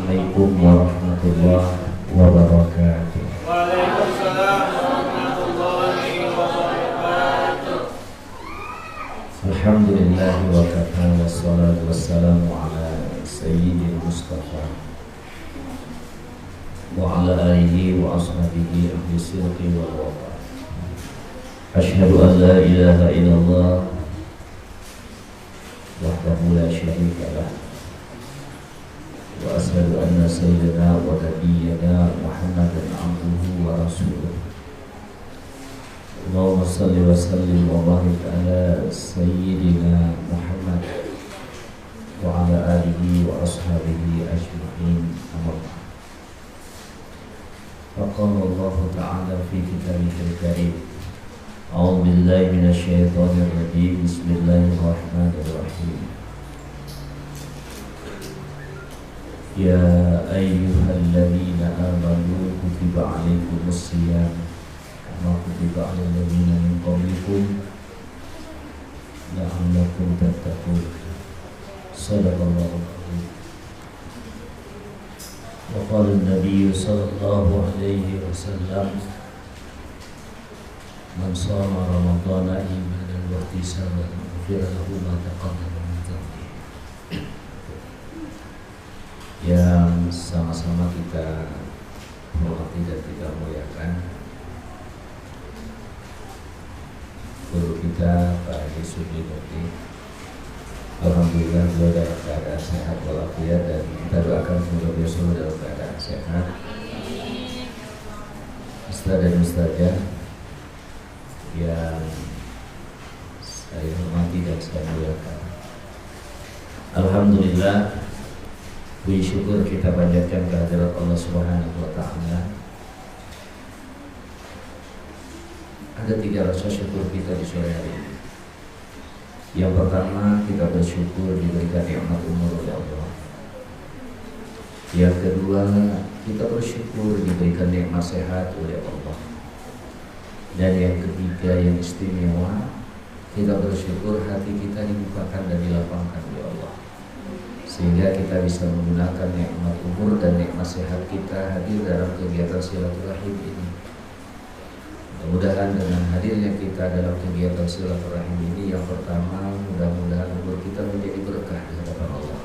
Assalamualaikum warahmatullahi wabarakatuh. Waalaikumsalam warahmatullahi wabarakatuh. Alhamdulillah wa kafa wassalatu wassalamu ala sayyidil Mustafa wa ala alihi wa ashabihi ahli sidqi wal wafa. Asyhadu an la ilaha illallah wahdahu la syarika lah wa asyhadu anna sayyidina wa nabiyyana Muhammadan abduhu wa rasuluh. Allahumma salli wa sallim wa barik ala sayyidina Muhammad wa ala alihi wa ashabihi ajma'in. Amma ba'd. Faqala Allah ta'ala fi kitabihil karim. A'udzu billahi minasy syaithanir rajim. Bismillahirrahmanirrahim. Ya ayyuhalladzina amanu kutiba 'alaikumus shiyam kama kutiba 'alal ladzina min qablikum la'allakum tattaqun. Shadaqallahu adzim. Wa qala an-nabiy sallallahu alaihi wasallam man shama ramadhana imanan wa ihtisaban ghufira lahu ma taqaddama min dhanbihi. Yang sama-sama kita hormati dan kita muliakan guru kita Pak Haji Sudinurti. Alhamdulillah beliau dalam keadaan sehat walafiat, dan kita doakan semoga beliau selalu dalam keadaan sehat. Ustaz dan Ustazah yang saya hormati dan saya muliakan, alhamdulillah, puji syukur kita panjatkan kehadirat Allah Subhanahu wa Ta'ala. Ada 3 rasa syukur kita di sore hari ini. Yang pertama, kita bersyukur diberikan nikmat umur oleh Allah. Yang kedua, kita bersyukur diberikan nikmat sehat oleh Allah. Dan yang ketiga, yang istimewa, kita bersyukur hati kita dibukakan dan dilapangkan oleh Allah, sehingga kita bisa menggunakan nikmat umur dan nikmat sehat kita hadir dalam kegiatan silaturahim ini. Mudah-mudahan dengan hadirnya kita dalam kegiatan silaturahim ini, yang pertama, mudah-mudahan umur kita menjadi berkah di hadapan Allah.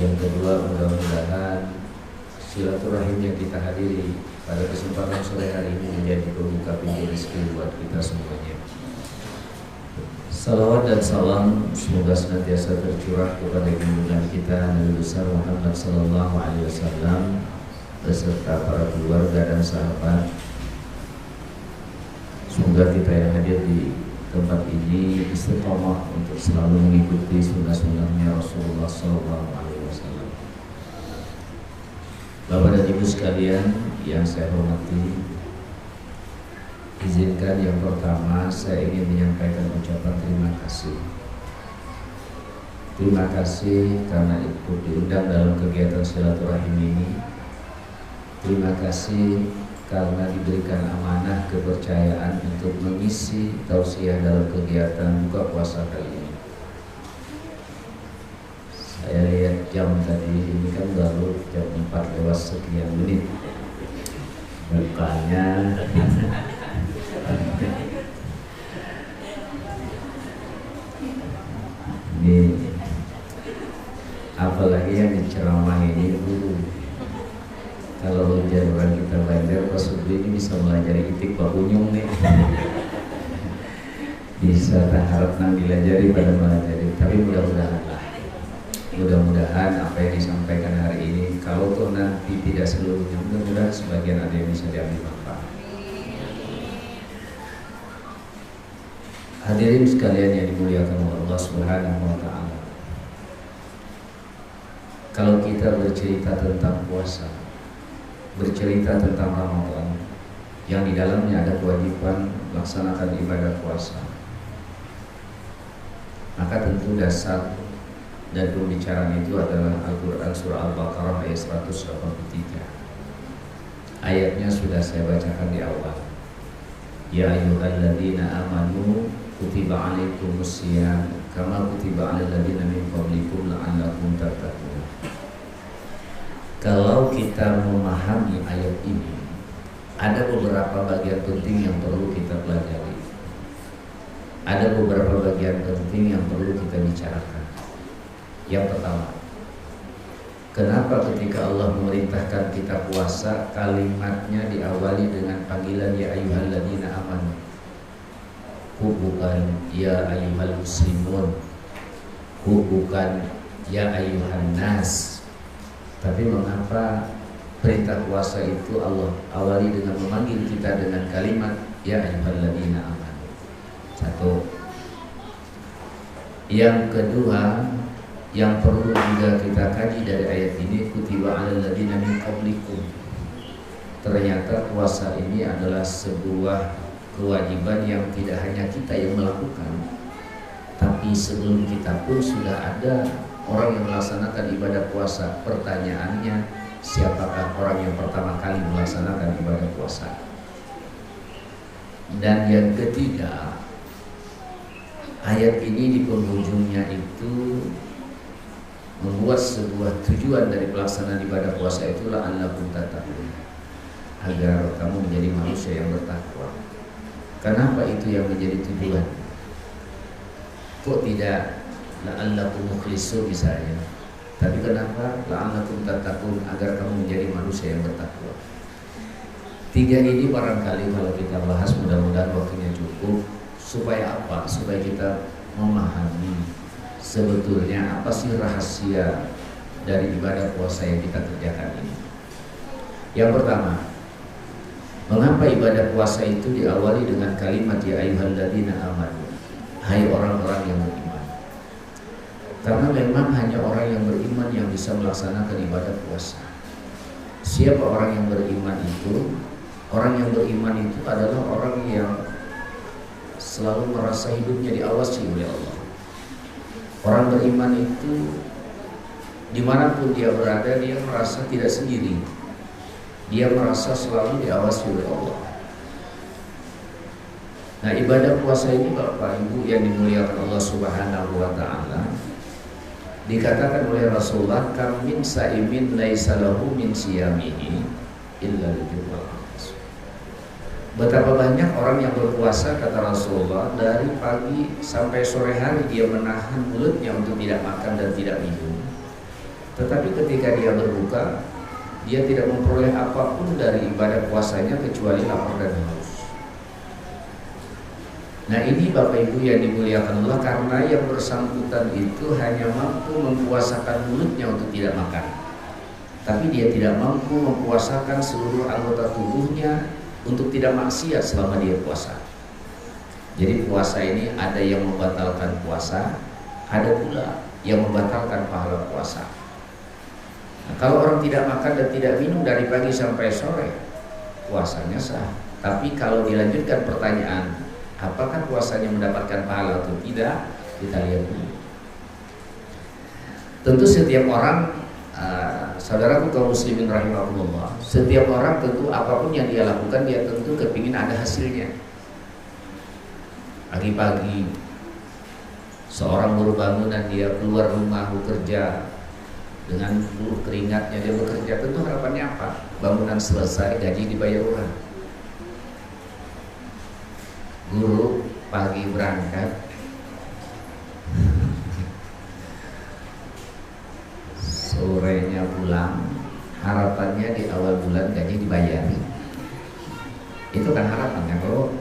Yang kedua, mudah-mudahan silaturahim yang kita hadiri pada kesempatan sore hari ini menjadi pembuka pintu rezeki buat kita semuanya. Salawat dan salam semoga senantiasa tercurah kepada junjungan kita Nabi besar Muhammad sallallahu alaihi wasallam beserta para keluarga dan sahabat. Semoga kita yang hadir di tempat ini istiqomah untuk selalu mengikuti sunnah-sunnahnya Rasulullah sallallahu alaihi wasallam. Bapak dan Ibu sekalian yang saya hormati, izinkan yang pertama saya ingin menyampaikan ucapan terima kasih. Terima kasih karena ikut diundang dalam kegiatan silaturahim ini. Terima kasih karena diberikan amanah kepercayaan untuk mengisi tausiah dalam kegiatan buka puasa kali ini. Saya lihat jam tadi, ini kan baru jam 4 lewat sekian menit. Bukannya ini apalagi yang diceramah ini guru. Kalau hujan orang kita bandar, Pak Subli ini bisa melajari itik Pak Unyung nih. Bisa tak harap nang dilajari pada melajari. Tapi mudah-mudahan apa yang disampaikan hari ini, kalau toh nanti tidak seluruhnya, mudah-mudahan sebagian ada yang bisa diambil manfaat. Hadirin sekalian yang dimuliakan oleh Allah Subhanahu wa Ta'ala, kalau kita bercerita tentang puasa, bercerita tentang Ramadan yang di dalamnya ada kewajiban melaksanakan ibadah puasa, maka tentu dasar dan pembicaraan itu adalah Al-Quran surah Al-Baqarah ayat 183. Ayatnya sudah saya bacakan di awal. Ya ayyuhalladzina amanu kutiba 'alaikumus shiyam kama kutiba 'alal ladzina min qablikum la'allakum tattaqun. kita memahami ayat ini, ada beberapa bagian penting yang perlu kita pelajari. Ada beberapa bagian penting yang perlu kita bicarakan. Yang pertama, kenapa ketika Allah memerintahkan kita puasa, kalimatnya diawali dengan panggilan ya ayyuhalladzina amanu, bukan ya ayyuhal muslimun, bukan ya ayyuhan nas. Tapi mengapa perintah puasa itu Allah awali dengan memanggil kita dengan kalimat ya ayyuhalladzina amanu? Satu. Yang kedua, yang perlu juga kita kaji dari ayat ini, kutiba 'alal ladzina min qablikum. Ternyata puasa ini adalah sebuah kewajiban yang tidak hanya kita yang melakukan, tapi sebelum kita pun sudah ada orang yang melaksanakan ibadah puasa. Pertanyaannya, siapakah orang yang pertama kali melaksanakan ibadah puasa? Dan yang ketiga, ayat ini di penghujungnya itu membuat sebuah tujuan dari pelaksanaan ibadah puasa itulah la'allakum tattaqun, agar kamu menjadi manusia yang bertakwa. Kenapa itu yang menjadi tujuan? Kok tidak la'allakum mukhlisun misalnya? Tapi kenapa la'allakum tattaqun, agar kamu menjadi manusia yang bertakwa? Tiga ini barangkali kalau kita bahas, mudah-mudahan waktunya cukup. Supaya apa? Supaya kita memahami sebetulnya apa sih rahasia dari ibadah puasa yang kita kerjakan ini. Yang pertama, mengapa ibadah puasa itu diawali dengan kalimat ya ayyuhalladzina amanu, hai orang-orang yang beriman? Karena memang hanya orang yang beriman yang bisa melaksanakan ibadah puasa. Siapa orang yang beriman itu? Orang yang beriman itu adalah orang yang selalu merasa hidupnya diawasi oleh Allah. Orang beriman itu dimanapun dia berada, dia merasa tidak sendiri. Dia merasa selalu diawasi oleh Allah. Nah, ibadah puasa ini Bapak Ibu yang dimuliakan Allah Subhanahu wa ta'ala, dikatakan oleh Rasulullah, kam min sa'imin laisa lahu min siyamihi illa al-jumu'ah. Betapa banyak orang yang berpuasa, kata Rasulullah, dari pagi sampai sore hari dia menahan mulutnya untuk tidak makan dan tidak minum. Tetapi ketika dia berbuka, dia tidak memperoleh apapun dari ibadah puasanya kecuali lapar dan haus. Nah, ini Bapak Ibu yang dimuliakan Allah, karena yang bersangkutan itu hanya mampu mempuasakan mulutnya untuk tidak makan, tapi dia tidak mampu mempuasakan seluruh anggota tubuhnya untuk tidak maksiat selama dia puasa. Jadi puasa ini ada yang membatalkan puasa, ada pula yang membatalkan pahala puasa. Nah, kalau orang tidak makan dan tidak minum dari pagi sampai sore, puasanya sah. Tapi kalau dilanjutkan pertanyaan, apakah puasanya mendapatkan pahala atau tidak, kita lihat dulu. Tentu setiap orang, saudaraku kaum muslimin rahimahullah, setiap orang tentu apapun yang dia lakukan, dia tentu kepingin ada hasilnya. Pagi-pagi seorang baru bangun dan dia keluar rumah bekerja dengan peluh keringatnya, dia bekerja, tentu harapannya apa? Bangunan selesai, gaji dibayar orang. Guru pagi berangkat, sorenya pulang, harapannya di awal bulan gaji dibayar. Itu kan harapannya. Kalau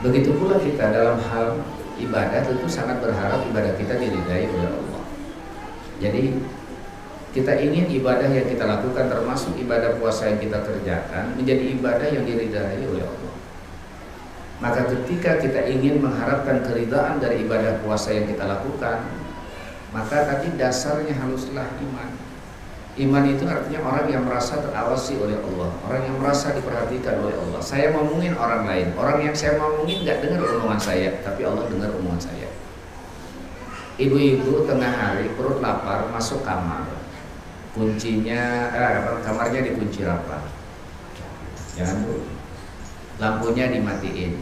begitu pula kita dalam hal ibadah, tentu sangat berharap ibadah kita diridai oleh Allah. Jadi kita ingin ibadah yang kita lakukan, termasuk ibadah puasa yang kita kerjakan, menjadi ibadah yang diridai oleh Allah. Maka ketika kita ingin mengharapkan keridaan dari ibadah puasa yang kita lakukan, maka tadi dasarnya haruslah iman. Iman itu artinya orang yang merasa terawasi oleh Allah, orang yang merasa diperhatikan oleh Allah. Saya ngomongin orang lain, orang yang saya ngomongin nggak dengar omongan saya, tapi Allah dengar omongan saya. Ibu-ibu tengah hari perut lapar, masuk kamar, kuncinya kamarnya dikunci rapat, jangan dulu, lampunya dimatiin,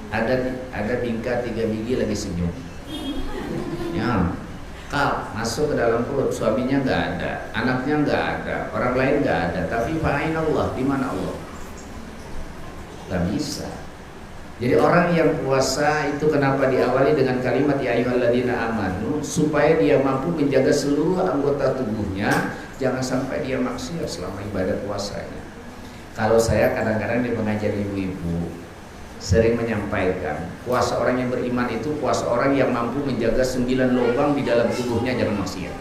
ada tingkah 3 biji lagi senyum, ya, kal masuk masuk ke dalam perut, suaminya nggak ada, anaknya nggak ada, orang lain nggak ada, tapi fa'ain Allah, di mana Allah? Nggak bisa. Jadi orang yang puasa itu kenapa diawali dengan kalimat ya ayyuhalladzina amanu, supaya dia mampu menjaga seluruh anggota tubuhnya, jangan sampai dia maksiat selama ibadah puasanya. Kalau saya kadang-kadang di pengajian ibu-ibu sering menyampaikan, puasa orang yang beriman itu puasa orang yang mampu menjaga 9 lubang di dalam tubuhnya, jangan maksiat.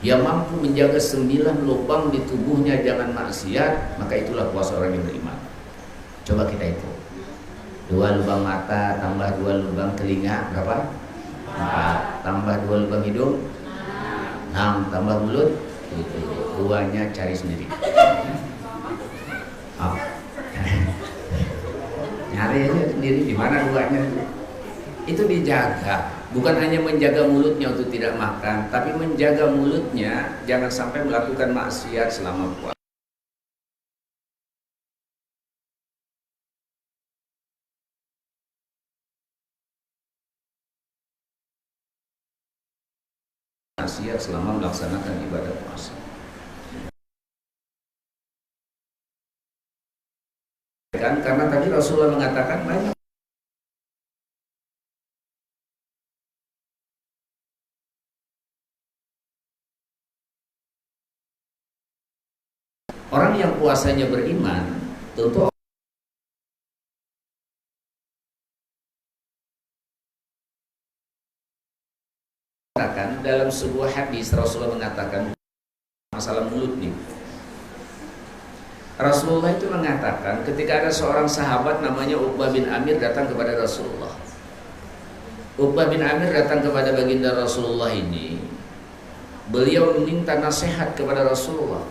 Dia mampu menjaga 9 lubang di tubuhnya, jangan maksiat, maka itulah puasa orang yang beriman. Coba kita hitung. 2 lubang mata tambah 2 lubang telinga berapa? 4. Tambah 2 lubang hidung 6. Tambah mulut itu 2-nya cari sendiri. Oh. Nyari aja sendiri di mana 2-nya. Itu dijaga. Bukan hanya menjaga mulutnya untuk tidak makan, tapi menjaga mulutnya jangan sampai melakukan maksiat selama puasa. Maksiat selama melaksanakan ibadah puasa. Karena tadi Rasulullah mengatakan banyak orang yang puasanya beriman, tentu dalam sebuah hadis Rasulullah mengatakan masalah mulut nih. Rasulullah itu mengatakan ketika ada seorang sahabat namanya Uqbah bin Amir datang kepada Rasulullah. Uqbah bin Amir datang kepada baginda Rasulullah ini. Beliau meminta nasihat kepada Rasulullah.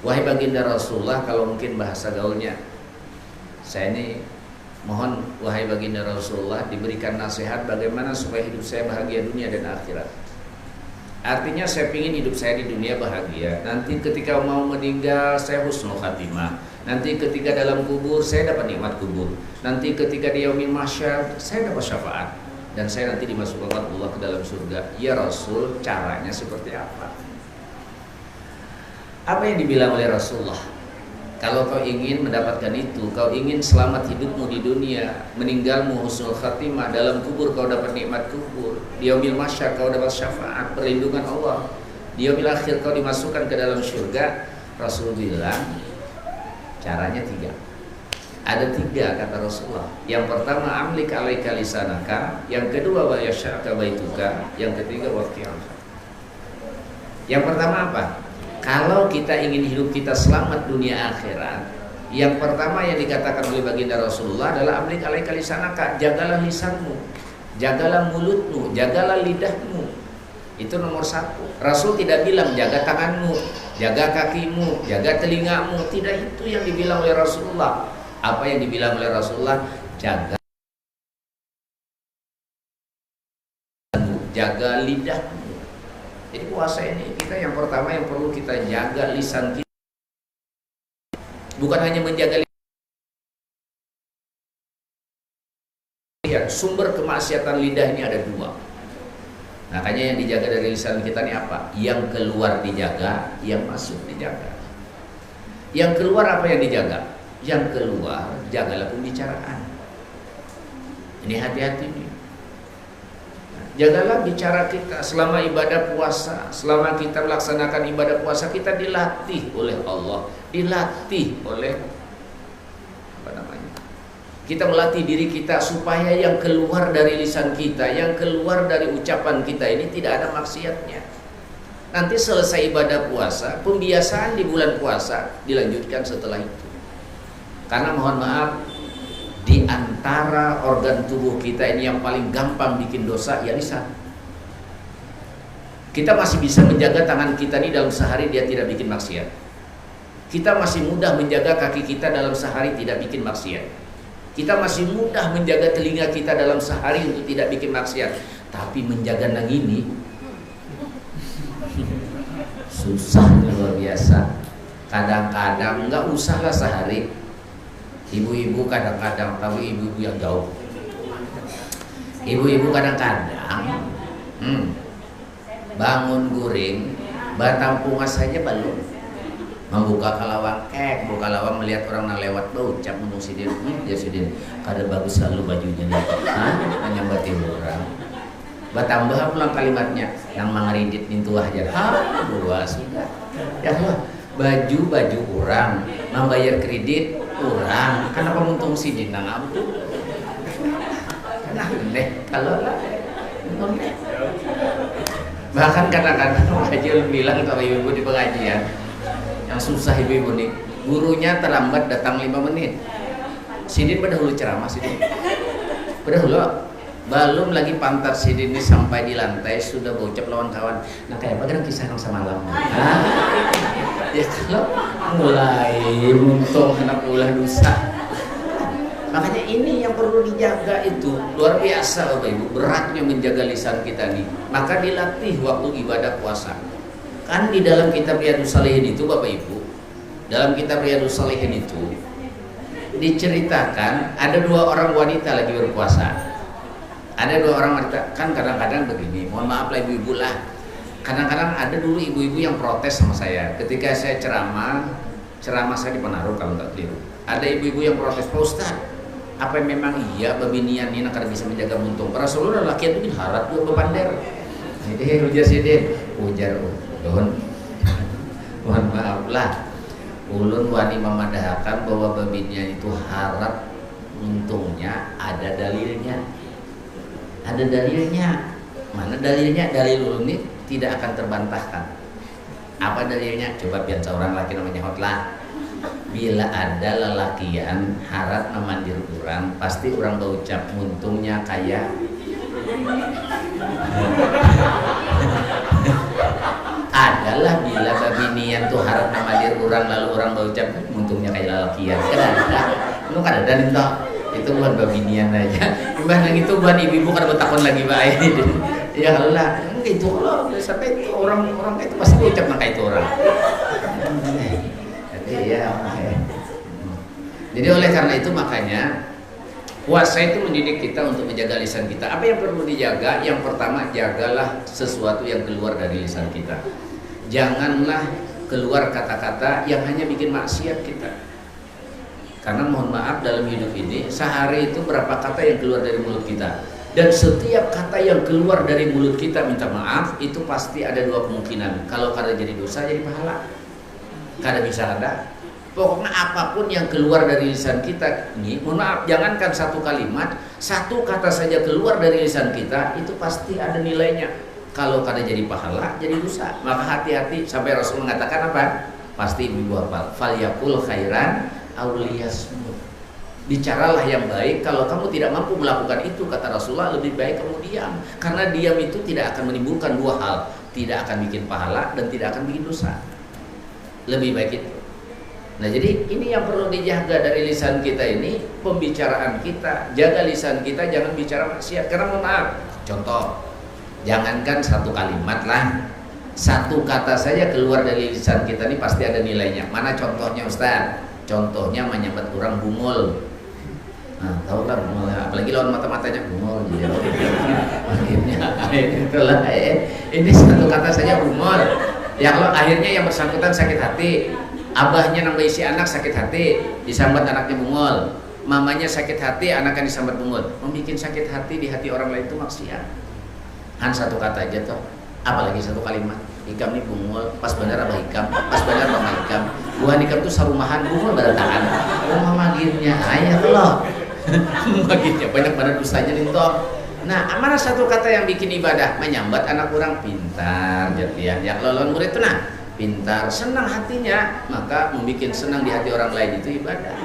Wahai baginda Rasulullah, kalau mungkin bahasa gaulnya, saya ini mohon wahai baginda Rasulullah diberikan nasihat bagaimana supaya hidup saya bahagia dunia dan akhirat. Artinya saya ingin hidup saya di dunia bahagia. Nanti ketika mau meninggal saya husnul khatimah. Nanti ketika dalam kubur saya dapat nikmat kubur. Nanti ketika di yaumil mahsyar saya dapat syafaat. Dan saya nanti dimasukkan Allah ke dalam surga. Ya Rasul, caranya seperti apa? Apa yang dibilang oleh Rasulullah? Kalau kau ingin mendapatkan itu, kau ingin selamat hidupmu di dunia, meninggalmu husnul khatimah, dalam kubur kau dapat nikmat kubur, di yaumil mahsyar kau dapat syafaat, perlindungan Allah, di yaumil akhir kau dimasukkan ke dalam surga. Rasul bilang caranya 3. Ada 3 kata Rasulullah. Yang pertama amlik alaika lisanaka, yang kedua wa yasyaka baituka, yang ketiga waqti'anka. Yang pertama apa? Kalau kita ingin hidup kita selamat dunia akhirat, yang pertama yang dikatakan oleh baginda Rasulullah adalah amlik alaika lisanaka, jagalah lisanmu, jagalah mulutmu, jagalah lidahmu. Itu nomor 1. Rasul tidak bilang jaga tanganmu, jaga kakimu, jaga telingamu. Tidak itu yang dibilang oleh Rasulullah. Apa yang dibilang oleh Rasulullah? Jaga lidahmu. Jadi puasa ini kita yang pertama yang perlu kita jaga lisan kita. Bukan hanya menjaga lisan. Sumber kemaksiatan lidah ini ada 2. Makanya yang dijaga dari lisan kita ini apa? Yang keluar dijaga, yang masuk dijaga. Yang keluar apa yang dijaga? Yang keluar jagalah pembicaraan. Ini hati-hati nih. Jagalah bicara kita selama ibadah puasa. Selama kita melaksanakan ibadah puasa, kita dilatih oleh Allah, dilatih oleh kita melatih diri kita supaya yang keluar dari lisan kita, yang keluar dari ucapan kita ini tidak ada maksiatnya. Nanti selesai ibadah puasa, pembiasaan di bulan puasa dilanjutkan setelah itu. Karena mohon maaf, di antara organ tubuh kita ini yang paling gampang bikin dosa ya lisan. Kita masih bisa menjaga tangan kita ini dalam sehari dia tidak bikin maksiat. Kita masih mudah menjaga kaki kita dalam sehari tidak bikin maksiat. Kita masih mudah menjaga telinga kita dalam sehari untuk tidak bikin maksiat. Tapi menjaga nang ini susah luar biasa. Kadang-kadang nggak usahlah sehari. Ibu-ibu kadang-kadang, tapi ibu-ibu yang jauh. Ibu-ibu kadang-kadang bangun guring, batang pungas saja belum. Membuka kalawang, buka lawang melihat orang yang lewat, bau cap muntung sidin, ya sidin, kada bagus selalu bajunya nih, menyambati orang. Batambah pulang kalimatnya, yang mangaridit pintu aja, dua sudah, ya Allah, baju orang, membayar kredit orang, kenapa muntung sidin nang abdu? Nah, kalau lah, bahkan kadang-kadang pengajian bilang kalau ibu di pengajian yang susah ibu nih, gurunya terlambat datang 5 menit. Sidin berdahulu ceramah Sidin. Berdahulu belum lagi pantat Sidin ini sampai di lantai sudah bocap lawan kawan. Nah kayak apa kan kisah yang semalam. Ya kalau mulai muntung kena ulah dosa. Makanya ini yang perlu dijaga itu luar biasa Bapak Ibu, beratnya menjaga lisan kita nih. Maka dilatih waktu ibadah puasa. Kan di dalam kitab Riyadhus Shalihin itu Bapak Ibu, dalam kitab Riyadhus Shalihin itu diceritakan ada 2 orang wanita lagi berpuasa. Ada 2 orang wanita, kan kadang-kadang begini, mohon maaf lah ibu-ibu lah. Kadang-kadang ada dulu ibu-ibu yang protes sama saya ketika saya ceramah saya di Penaruh kalau nggak keliru. Ada ibu-ibu yang protes, Pak Ustaz, apa memang iya babinian ini akan bisa menjaga muntung? Rasulullah laki itu bin harat dua bepander. Jadi ujar sidin, ujar mohon maaf lah, ulun wani memadahakan bahwa babinnya itu harap untungnya ada dalilnya. Ada dalilnya. Mana dalilnya? Dalil ulun ini tidak akan terbantahkan. Apa dalilnya? Coba biar seorang laki namanya hotlah. Bila ada lelakian harap memandir orang, pasti orang berucap untungnya kaya. Adalah bila babinian tuh harap memandir orang lalu orang berucap untungnya kayak lelakian. Kan ada dan itu bukan babinian aja. Gimana gitu bukan ibu-ibu kan bertakon lagi baik. Ya Allah, itu loh sampai itu orang itu pasti berucap nang kayak itu orang. Jadi oleh karena itu makanya puasa itu mendidik kita untuk menjaga lisan kita. Apa yang perlu dijaga? Yang pertama, jagalah sesuatu yang keluar dari lisan kita. Janganlah keluar kata-kata yang hanya bikin maksiat kita. Karena mohon maaf dalam hidup ini sehari itu berapa kata yang keluar dari mulut kita. Dan setiap kata yang keluar dari mulut kita minta maaf itu pasti ada 2 kemungkinan. Kalau kada jadi dosa jadi pahala. Kada bisa ada. Pokoknya apapun yang keluar dari lisan kita ini, mohon maaf, jangankan satu kalimat, satu kata saja keluar dari lisan kita itu pasti ada nilainya. Kalau kada jadi pahala, jadi dosa. Maka hati-hati, sampai Rasul mengatakan apa? Pasti ibu hafal. Falyakul khairan aw liyasmut. Bicaralah yang baik. Kalau kamu tidak mampu melakukan itu, kata Rasulullah, lebih baik kamu diam. Karena diam itu tidak akan menimbulkan 2 hal, tidak akan bikin pahala dan tidak akan bikin dosa. Lebih baik itu. Nah jadi ini yang perlu dijaga dari lisan kita ini, pembicaraan kita. Jaga lisan kita, jangan bicara maksiat. Karena mohon maaf, contoh, jangankan satu kalimat lah, satu kata saja keluar dari lisan kita ini pasti ada nilainya. Mana contohnya Ustaz? Contohnya menyambat orang bungul. Nah tahu lah bungul, apalagi lawan mata-matanya bungul. Akhirnya itulah ini satu kata saja bungul. Ya kalau akhirnya yang bersangkutan sakit hati, abahnya nambah isi anak sakit hati, disambat anaknya bungul, mamanya sakit hati, anaknya disambat bungul, membuat sakit hati di hati orang lain itu maksiat. Satu kata aja toh, apalagi satu kalimat. Ikam nih bungul, pas benar abah ikam, pas benar mama ikam. Buah ikam tuh sarumahan bungul berataan. Oh mama gilnya, ayah loh. Magitnya banyak pada dosanya nih toh. Nah, mana satu kata yang bikin ibadah? Menyambat anak orang pintar, jadian. Yang lolon murid itu nah, pintar, senang hatinya, maka membuat senang di hati orang lain itu ibadah.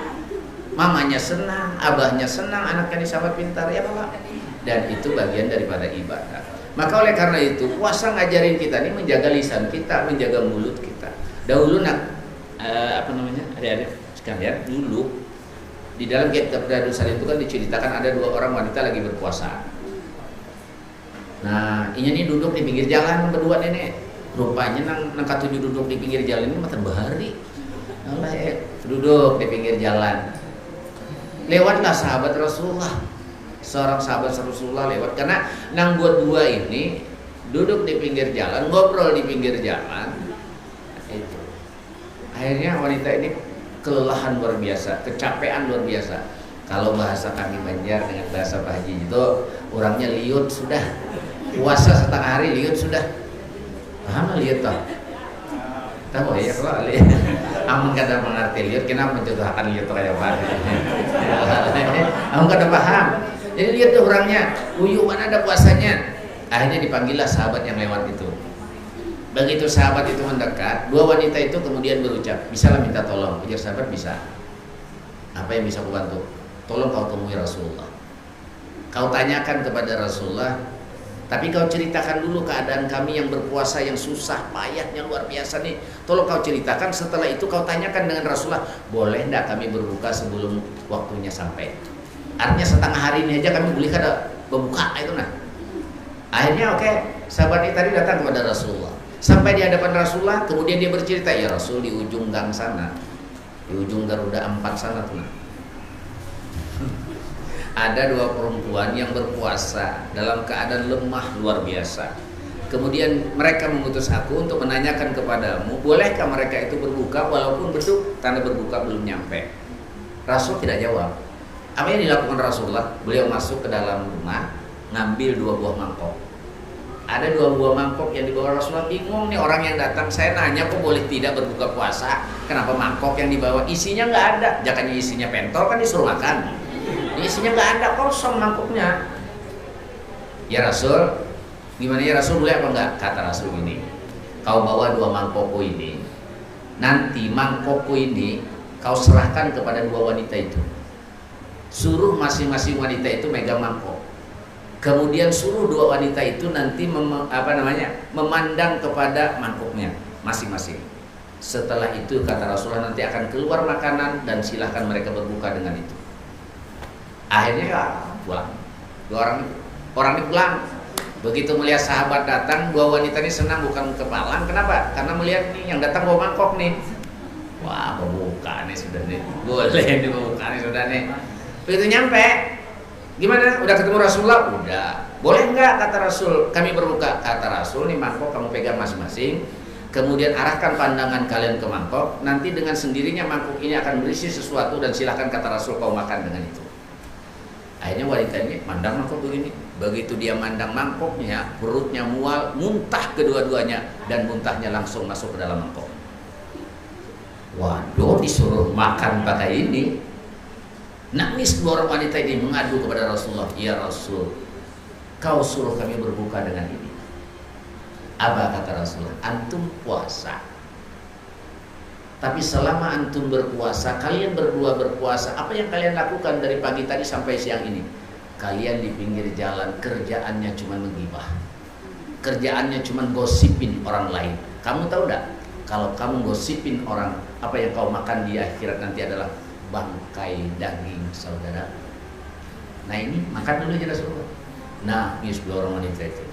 Mamanya senang, abahnya senang, anaknya disambut pintar, ya Bapak. Dan itu bagian daripada ibadah. Maka oleh karena itu, puasa ngajarin kita nih menjaga lisan kita, menjaga mulut kita. Dahulu adik-adik sekalian, dulu di dalam kitab Riyadhus Shalihin itu kan diceritakan ada 2 orang wanita lagi berpuasa. Nah, ini duduk di pinggir jalan berdua nenek. Rupanya nang katuju duduk di pinggir jalan ini mah terbahari. Allah duduk di pinggir jalan. Lewatlah sahabat Rasulullah. Seorang sahabat Rasulullah lewat karena nang buat 2 ini duduk di pinggir jalan, ngobrol di pinggir jalan. Itu. Akhirnya wanita ini kelelahan luar biasa, kecapean luar biasa. Kalau bahasa kami Banjar dengan bahasa Pak Haji itu orangnya liut sudah, puasa setengah hari liut sudah. Paham liut toh? Tahu ya kalau liut. Amun kada mengerti liut, kenapa mencontohkan liut kayak apa? Amun kada paham. Jadi lihat tuh orangnya, mana ada puasanya. Akhirnya dipanggillah sahabat yang lewat itu. Begitu sahabat itu mendekat, dua wanita itu kemudian berucap, bisalah minta tolong. Ujar sahabat, bisa. Apa yang bisa aku bantu? Tolong kau temui Rasulullah. Kau tanyakan kepada Rasulullah, tapi kau ceritakan dulu keadaan kami yang berpuasa yang susah, payahnya luar biasa nih. Tolong kau ceritakan, setelah itu kau tanyakan dengan Rasulullah, boleh enggak kami berbuka sebelum waktunya sampai? Artinya setengah hari ini aja kami boleh kada berbuka itu nah. Akhirnya oke, sahabat ini tadi datang kepada Rasulullah. Sampai di hadapan Rasulullah, kemudian dia bercerita, ya Rasul di ujung gang sana, di ujung Garuda 4 sana tuh nah. Ada dua perempuan yang berpuasa dalam keadaan lemah luar biasa. Kemudian mereka mengutus aku untuk menanyakan kepadamu, bolehkah mereka itu berbuka walaupun betul tanda berbuka belum nyampe? Rasul tidak jawab. Apa yang dilakukan Rasulullah? Beliau masuk ke dalam rumah, ngambil 2 buah mangkok. Ada 2 buah mangkok yang dibawa Rasulullah. Bingung nih orang yang datang, saya nanya kok boleh tidak berbuka puasa, kenapa mangkok yang dibawa isinya nggak ada? Jangan isinya pentol kan disuruh makan. Isinya nggak ada, kosong mangkoknya. Ya Rasul, gimana ya Rasul, boleh apa enggak? Kata Rasul ini, kau bawa 2 mangkokku ini, nanti mangkokku ini kau serahkan kepada 2 wanita itu. Suruh masing-masing wanita itu megang mangkok. Kemudian suruh 2 wanita itu nanti memandang kepada mangkoknya masing-masing. Setelah itu kata Rasulullah nanti akan keluar makanan dan silahkan mereka berbuka dengan itu. Akhirnya ya pulang. 2 orang ini pulang. Begitu melihat sahabat datang, 2 wanita ini senang bukan kepalang. Kenapa? Karena melihat nih yang datang bawa mangkok nih. Wah, berbuka nih sudah nih. Boleh dibuka nih sudah nih. Begitu nyampe, gimana? Udah ketemu Rasulullah? Udah. Boleh enggak? Kata Rasul, kami berbuka. Kata Rasul, nih mangkok kamu pegang masing-masing. Kemudian arahkan pandangan kalian ke mangkok. Nanti dengan sendirinya mangkok ini akan berisi sesuatu dan silahkan kata Rasul kau makan dengan itu. Akhirnya wanita ini mandang mangkok begini. Begitu dia mandang mangkoknya, perutnya mual, muntah kedua-duanya, dan muntahnya langsung masuk ke dalam mangkok. Waduh, disuruh makan pakai ini. Nangis 2 orang wanita ini mengadu kepada Rasulullah, ya Rasul, kau suruh kami berbuka dengan ini. Apa kata Rasulullah? Antum puasa, tapi selama antum berpuasa, kalian berdua berpuasa, apa yang kalian lakukan dari pagi tadi sampai siang ini? Kalian di pinggir jalan, kerjaannya cuma menggibah, kerjaannya cuma gosipin orang lain. Kamu tahu enggak? Kalau kamu gosipin orang, apa yang kau makan di akhirat nanti adalah bangkai daging saudara. Nah ini makan dulu aja Rasulullah. Nah, 2 orang wanita itu.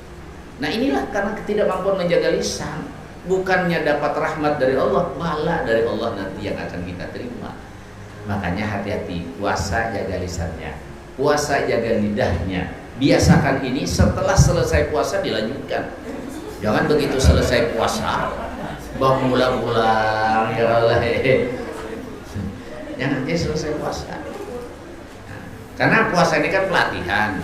Nah inilah karena ketidakmampuan menjaga lisan. Bukannya dapat rahmat dari Allah, bala dari Allah nanti yang akan kita terima. Makanya hati-hati, puasa jaga lisannya, puasa jaga lidahnya. Biasakan ini, setelah selesai puasa dilanjutkan. Jangan begitu selesai puasa bangulang-ulang ya Allah. Jangan dia selesai puasa. Karena puasa ini kan pelatihan.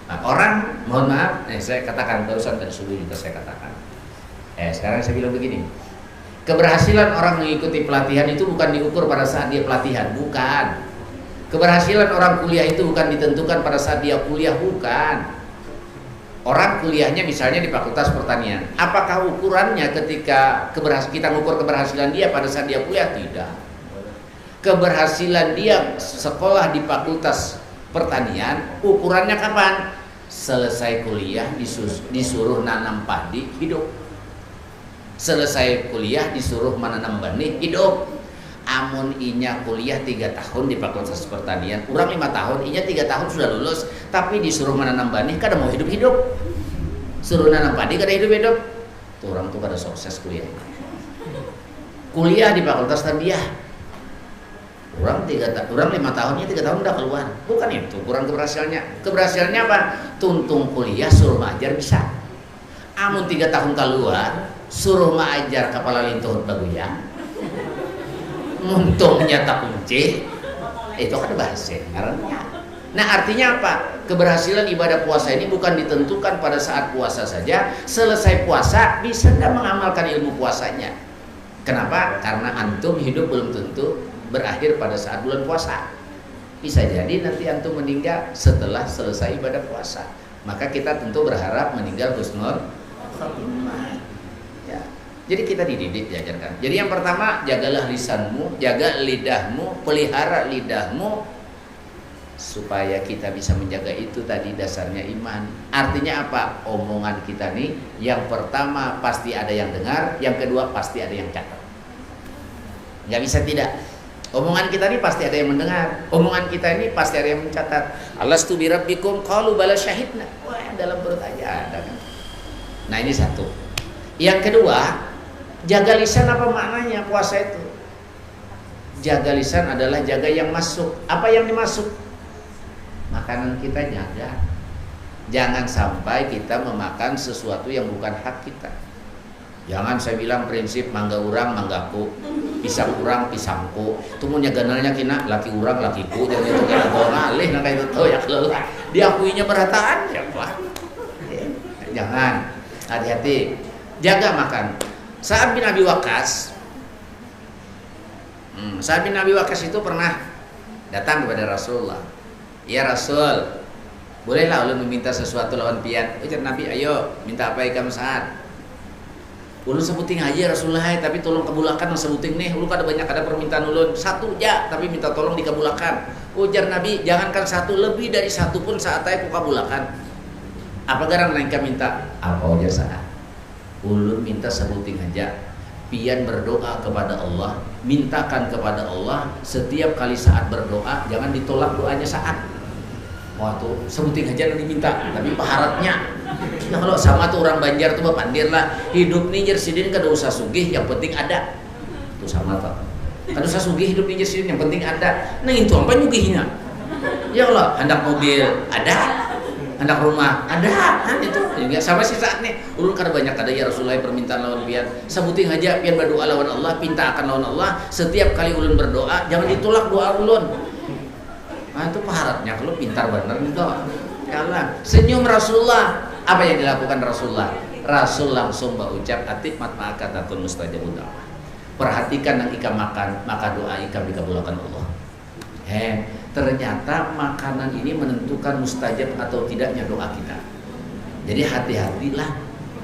Nah, orang, mohon maaf, saya katakan barusan tadi subuh juga saya katakan. Sekarang saya bilang begini, keberhasilan orang mengikuti pelatihan itu bukan diukur pada saat dia pelatihan, bukan. Keberhasilan orang kuliah itu bukan ditentukan pada saat dia kuliah, bukan. Orang kuliahnya misalnya di Fakultas Pertanian, apakah ukurannya ketika kita mengukur keberhasilan dia pada saat dia kuliah? Tidak. Keberhasilan dia sekolah di Fakultas Pertanian ukurannya kapan? Selesai kuliah disuruh nanam padi, hidup. Selesai kuliah disuruh menanam benih, hidup. Amun inya kuliah 3 tahun di Fakultas Pertanian, kurang 5 tahun, inya 3 tahun sudah lulus, tapi disuruh menanam benih kada mau hidup-hidup. Suruh nanam padi kada hidup-hidup. Tuh orang tuh kada sukses kuliah. Kuliah di Fakultas Tarbiyah, kurang 5 tahunnya 3 tahun udah keluar. Bukan itu kurang keberhasilannya. Keberhasilannya apa? Tuntung kuliah suruh ngajar bisa. Amun 3 tahun keluar suruh maajar kepala lintuh baguyang muntungnya tak kunci itu kan bahasa karena. Nah artinya apa? Keberhasilan ibadah puasa ini bukan ditentukan pada saat puasa saja. Selesai puasa bisa tidak mengamalkan ilmu puasanya. Kenapa? Karena antum hidup belum tentu berakhir pada saat bulan puasa. Bisa jadi nanti antum meninggal setelah selesai ibadah puasa. Maka kita tentu berharap meninggal husnul khotimah. Ya. Jadi kita dididik, diajarkan. Jadi yang pertama, jagalah lisanmu, jaga lidahmu, pelihara lidahmu supaya kita bisa menjaga itu tadi dasarnya iman. Artinya apa? Omongan kita nih yang pertama pasti ada yang dengar, yang kedua pasti ada yang catat. Nggak bisa tidak. Omongan kita ini pasti ada yang mendengar, omongan kita ini pasti ada yang mencatat. Alastu birabbikum qalu bala syahidna. Wah, dalam perut aja ada kan. Nah, ini satu. Yang kedua, jaga lisan apa maknanya puasa itu? Jaga lisan adalah jaga yang masuk. Apa yang dimasuk? Makanan kita jaga. Jangan sampai kita memakan sesuatu yang bukan hak kita. Jangan saya bilang prinsip mangga urang manggaku, pisang urang pisangku. Itu mau nyaganalnya kina laki urang lakiku, jadi itu kena ngalih nah kayak itu ya kalau diakuinya berataan ya Pak. Jangan, hati-hati. Jaga makan. Sa'ad bin Abi Waqqas Sa'ad bin Abi Waqqas itu pernah datang kepada Rasulullah. Ya Rasul, bolehlah ulun meminta sesuatu lawan pian. Ujar Nabi, ayo minta apa ikam Sa'ad? Ulun sebuting aja Rasulullah, tapi tolong kabulakan sebuting nih. Ulun ada banyak ada permintaan ulun satu ya, tapi minta tolong dikabulakan. Ujar Nabi, jangankan satu, lebih dari satu pun saat saya kabulakan. Apa garang mereka minta? Apa aja Sa'ad? Ulun minta sebuting aja. Pian berdoa kepada Allah, mintakan kepada Allah setiap kali saat berdoa, jangan ditolak doanya saat. Wah tuh sebuting aja yang diminta, tapi paharatnya. Nah kalau sama tuh orang Banjar tuh pandir lah, hidup nih jersidin kada usah sugih, yang penting ada. Tuh sama tuh. Kada usah sugih hidup nih jersidin, yang penting ada. Nah itu apa nyugihnya? Ya Allah, hendak mobil ada, hendak rumah ada, kan itu. Ya, sama sih saat nih, ulun kada banyak ada ya Rasulullah permintaan lawan pian. Sebuting aja pian berdoa lawan Allah, pinta akan lawan Allah. Setiap kali ulun berdoa, jangan ditolak doa ulun. Nah itu paharatnya kalau pintar bener itu. Ya Allah, senyum Rasulullah. Apa yang dilakukan Rasulullah? Rasul langsung berucap atik matma'akatatun mustajabud da'wah. Perhatikan yang ikam makan, maka doa ikam dikabulkan Allah. Ternyata makanan ini menentukan mustajab atau tidaknya doa kita. Jadi hati-hatilah.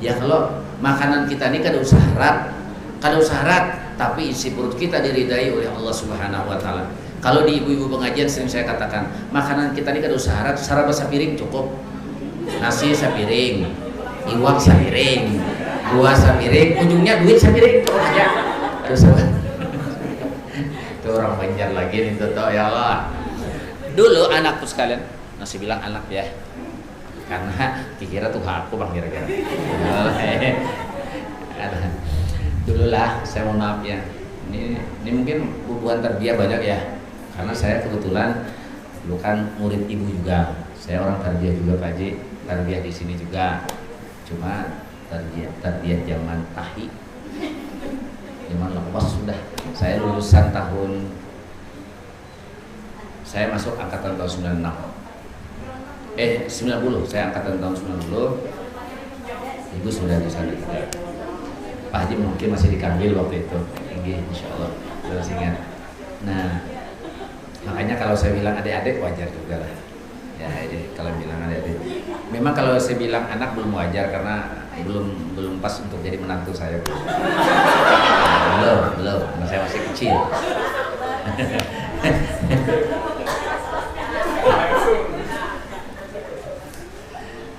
Ya kalau makanan kita ini kada usah syarat, tapi isi perut kita diridai oleh Allah Subhanahu wa taala. Kalau di ibu-ibu pengajian sering saya katakan, makanan kita ini kada usah syarat sepiring cukup. Nasi sepiring, iwak sepiring, buah sepiring, ujungnya duit sepiring cukup aja. Harus itu orang Banjar lagi nih tuh ya Allah. Dulu anakku sekalian, masih bilang anak ya, karena dikira tuh aku bang kira-kira. Dulu lah, saya mohon maaf ya. Ini mungkin hubungan tarbiyah banyak ya, karena saya kebetulan bukan murid ibu juga. Saya orang tarbiyah juga Pak Haji, tarbiyah di sini juga. Cuma tarbiyah zaman tahi, zaman lepas sudah. Saya lulusan saya masuk angkatan tahun 96. 90, saya angkatan tahun 90. Ibu sudah di sana juga. Pak Haji mungkin masih dikambil waktu itu. Insya Allah terus ingat. Nah, makanya kalau saya bilang adik-adik wajar juga lah. Ya, kalau bilang adik-adik. Memang kalau saya bilang anak belum wajar karena belum pas untuk jadi menantu saya. Belum, saya masih kecil.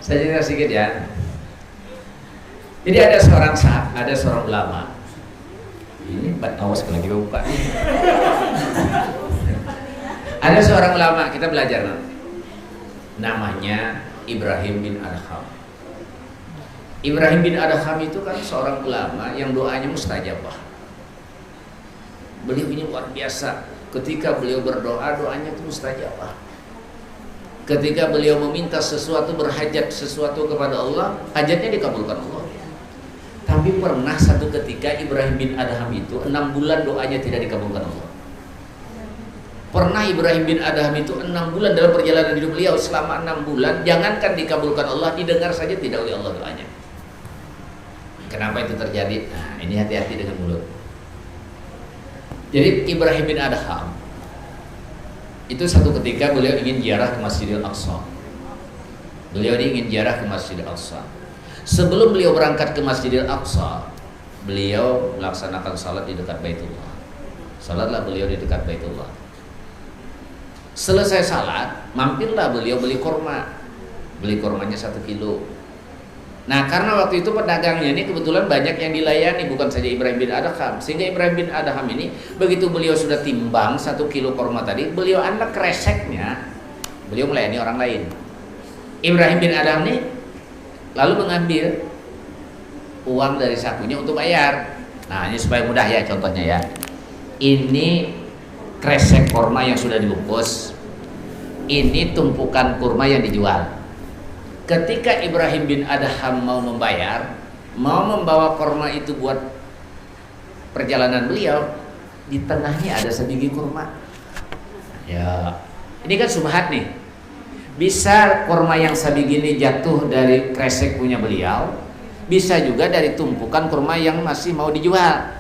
Saya cerita sedikit ya. Jadi ada seorang ulama. Ini awas lagi buka. Ada seorang ulama, kita belajar namanya Ibrahim bin Adham. Ibrahim bin Adham itu kan seorang ulama yang doanya mustajabah. Beliau ini luar biasa. Ketika beliau berdoa, doanya itu mustajabah. Ketika beliau meminta sesuatu, berhajat sesuatu kepada Allah, hajatnya dikabulkan Allah. Tapi pernah satu ketika Ibrahim bin Adham itu 6 bulan doanya tidak dikabulkan Allah. Pernah Ibrahim bin Adham itu 6 bulan dalam perjalanan hidup beliau, selama 6 bulan jangankan dikabulkan Allah, didengar saja tidak oleh Allah doanya. Kenapa itu terjadi? Nah, ini hati-hati dengan mulut. Jadi Ibrahim bin Adham itu satu ketika beliau ingin ziarah ke Masjidil Aqsa. Beliau ingin ziarah ke Masjidil Aqsa. Sebelum beliau berangkat ke Masjidil Aqsa, beliau melaksanakan salat di dekat Baitullah. Salatlah beliau di dekat Baitullah. Selesai salat, mampirlah beliau beli kurma. Beli kurmanya 1 kilo. Nah, karena waktu itu pedagangnya ini kebetulan banyak yang dilayani, bukan saja Ibrahim bin Adham. Sehingga Ibrahim bin Adham ini, begitu beliau sudah timbang 1 kilo kurma tadi, beliau anak kreseknya, beliau melayani orang lain. Ibrahim bin Adham ini lalu mengambil uang dari sakunya untuk bayar. Nah, ini supaya mudah ya contohnya ya. Ini kresek kurma yang sudah dibungkus. Ini tumpukan kurma yang dijual. Ketika Ibrahim bin Adham mau membayar, mau membawa kurma itu buat perjalanan beliau, di tengahnya ada sebiji kurma. Ya, ini kan subhat nih. Bisa kurma yang sebiji ini jatuh dari kresek punya beliau, bisa juga dari tumpukan kurma yang masih mau dijual.